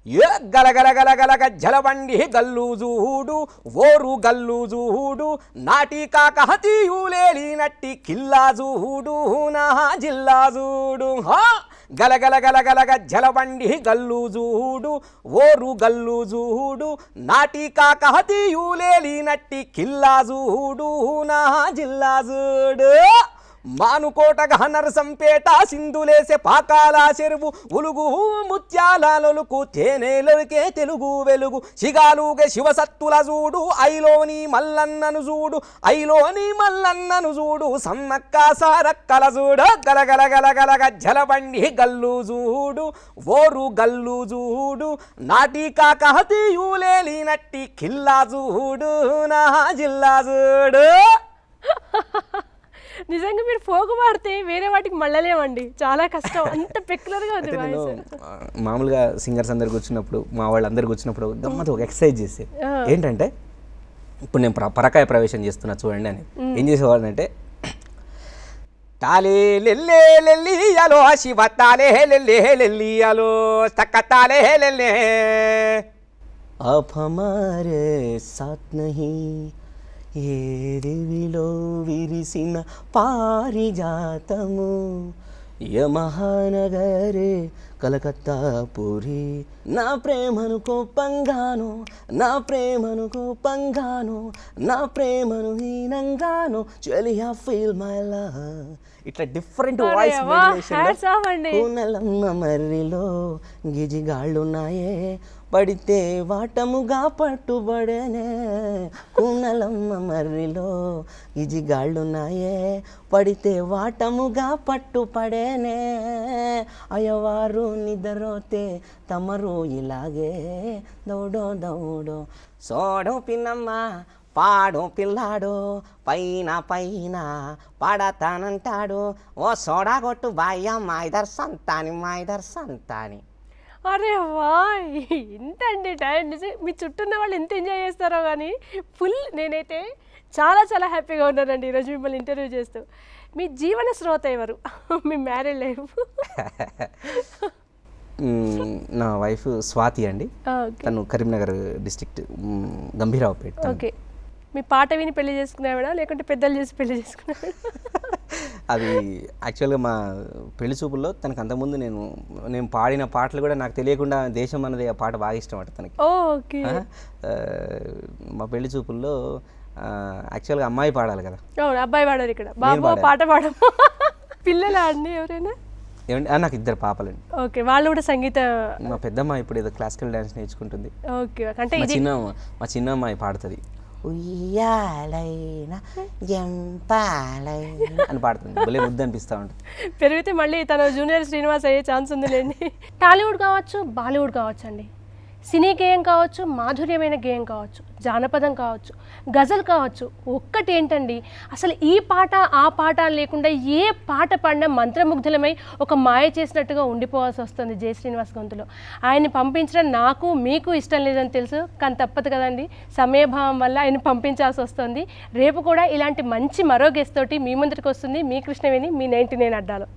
ఏ గలగల గలగల గజ్జలబండి గల్లు జూడు ఓరు గల్లు జూడు నాటి కాకహతీయులేలి నట్టి కిల్లా జూడు నా జిల్లా జూడు గలగల గలగల గజ్జలబండి గల్లు జూడు ఓరు గల్లు జూడు నాటి కాకహతీయులేలి నట్టి కిల్లా జూడు నా జిల్లా జూడు మానుకోటగా నరసంపేట సింధులేసే పాకాల చెరువు ఉలుగు ముత్యాలొలుకు తేనెలకే తెలుగు వెలుగు సిగాలుగే శివసత్తుల చూడు ఐలోని మల్లన్నను చూడు ఐలోని మల్లన్నను చూడు సమ్మక్క సారక్కల చూడు గలగల గలగల గజ్జలబండి గల్లు చూడు ఓరు గల్లు చూడు నాటి కాకహతీయులేలి నట్టి కిల్లా చూడు నా జిల్లా చూడు. నిజంగా మీరు ఫోక్ పాడితే వేరే వాటికి మళ్ళలేమండి, చాలా కష్టం, అంత పెక్యులర్గా ఉంది వాయిస్. మామూలుగా సింగర్స్ అందరు కూర్చున్నప్పుడు మా వాళ్ళు అందరు కూర్చున్నప్పుడు గమ్మత్తు ఒక ఎక్సర్సైజ్ చేసే ఏంటంటే, ఇప్పుడు నేను పరకాయ ప్రవేశం చేస్తున్నా చూడండి అని ఏం చేసేవాళ్ళు అంటే, తాలే లెల్లే లెల్లియాలో శివ తాలే లెల్లే లెల్లియాలో తక్క తాలే లెల్లే అప్ హమారే సాత్ నహీ ఏ దివిలో విరిసిన పారిజాతము యమహానగరే కలకత్తా పూరి నా ప్రేమను కోపంగాను నా ప్రేమను కోపంగాను నా ప్రేమను హీనంగాను చలియా ఫీల్ మై లవ్. ఇట్లా డిఫరెంట్ వాయిస్ కూనలమ్మ మర్రిలో గిజిగాళ్ళున్నాయే పడితే వాటముగా పట్టుబడనే కూనలమ్మ మర్రిలో గిజిగాళ్ళున్నాయే పడితే వాటముగా పట్టుపడేనే అయ్యవారు నిద్రోతే తమరు ఇలాగే దౌడో దౌడో సోడో పిన్నమ్మ పాడు పిల్లాడు పైన పైన పాడతానంటాడు ఓ సోడా కొట్టు బాయ్య మాయిదర్ సంతాని. అరే వా, ఇంత అండి టైం. మీ చుట్టూ ఉన్న వాళ్ళు ఎంత ఎంజాయ్ చేస్తారో కానీ ఫుల్ నేనైతే చాలా చాలా హ్యాపీగా ఉన్నానండి ఈరోజు మిమ్మల్ని ఇంటర్వ్యూ చేస్తూ. మీ జీవన స్రోత ఎవరు? మీ మ్యారేజ్ లైఫ్? నా వైఫ్ స్వాతి అండి, తను కరీంనగర్ డిస్ట్రిక్ట్ గంభీరావుపేట. ఓకే. మీ పాట విని పెళ్లి చేసుకునేవాడా లేకుంటే పెద్దలు చేసి పెళ్లి చేసుకునేవాడా? అది యాక్చువల్గా మా పెళ్లి చూపుల్లో తనకు అంతకుముందు నేను పాడిన పాటలు కూడా నాకు తెలియకుండా దేశం అన్నది ఆ పాట బాగా ఇష్టం అట తనకి. ఓకే. మా పెళ్లి చూపుల్లో యాక్చువల్గా అమ్మాయి పాడాలి కదా. అవును, అబ్బాయి పాడారు. ఇక్కడ బాబు పాట పాడము. పిల్లలు ఆడిని ఎవరైనా? ఏమండి, నాకు 2 పాపలండి. ఓకే. వాళ్ళు కూడా సంగీత, మా పెద్దమ్మాయి ఇప్పుడు ఏదో క్లాసికల్ డ్యాన్స్ నేర్చుకుంటుంది. ఓకే. అంటే మా చిన్నమ్మాయి పాడుతుంది, ఉయ్యాలైనా జంపాలైనా అని పాడుతుంది. భలే ముద్దు అనిపిస్తూ ఉంటుంది. పెరిగితే మళ్ళీ తన జూనియర్ శ్రీనివాస్ అయ్యే ఛాన్స్ ఉందిలేండి. టాలీవుడ్ కావచ్చు, బాలీవుడ్ కావచ్చు అండి, సినీ గేయం కావచ్చు, మాధుర్యమైన గేయం కావచ్చు, జానపదం కావచ్చు, గజల్ కావచ్చు, ఒక్కటి ఏంటండి అసలు ఈ పాట ఆ పాట లేకుండా ఏ పాట పాడినా మంత్రముగ్ధులమై ఒక మాయ చేసినట్టుగా ఉండిపోవాల్సి వస్తుంది జయ శ్రీనివాస్ గొంతులో. ఆయన్ని పంపించడం నాకు మీకు ఇష్టం లేదని తెలుసు, కానీ తప్పదు కదండి, సమయభావం వల్ల ఆయన పంపించాల్సి వస్తుంది. రేపు కూడా ఇలాంటి మంచి మరో గెస్ట్ తోటి మీ ముందరికి వస్తుంది మీ కృష్ణవేణి, మీ 99 అడ్డాలో.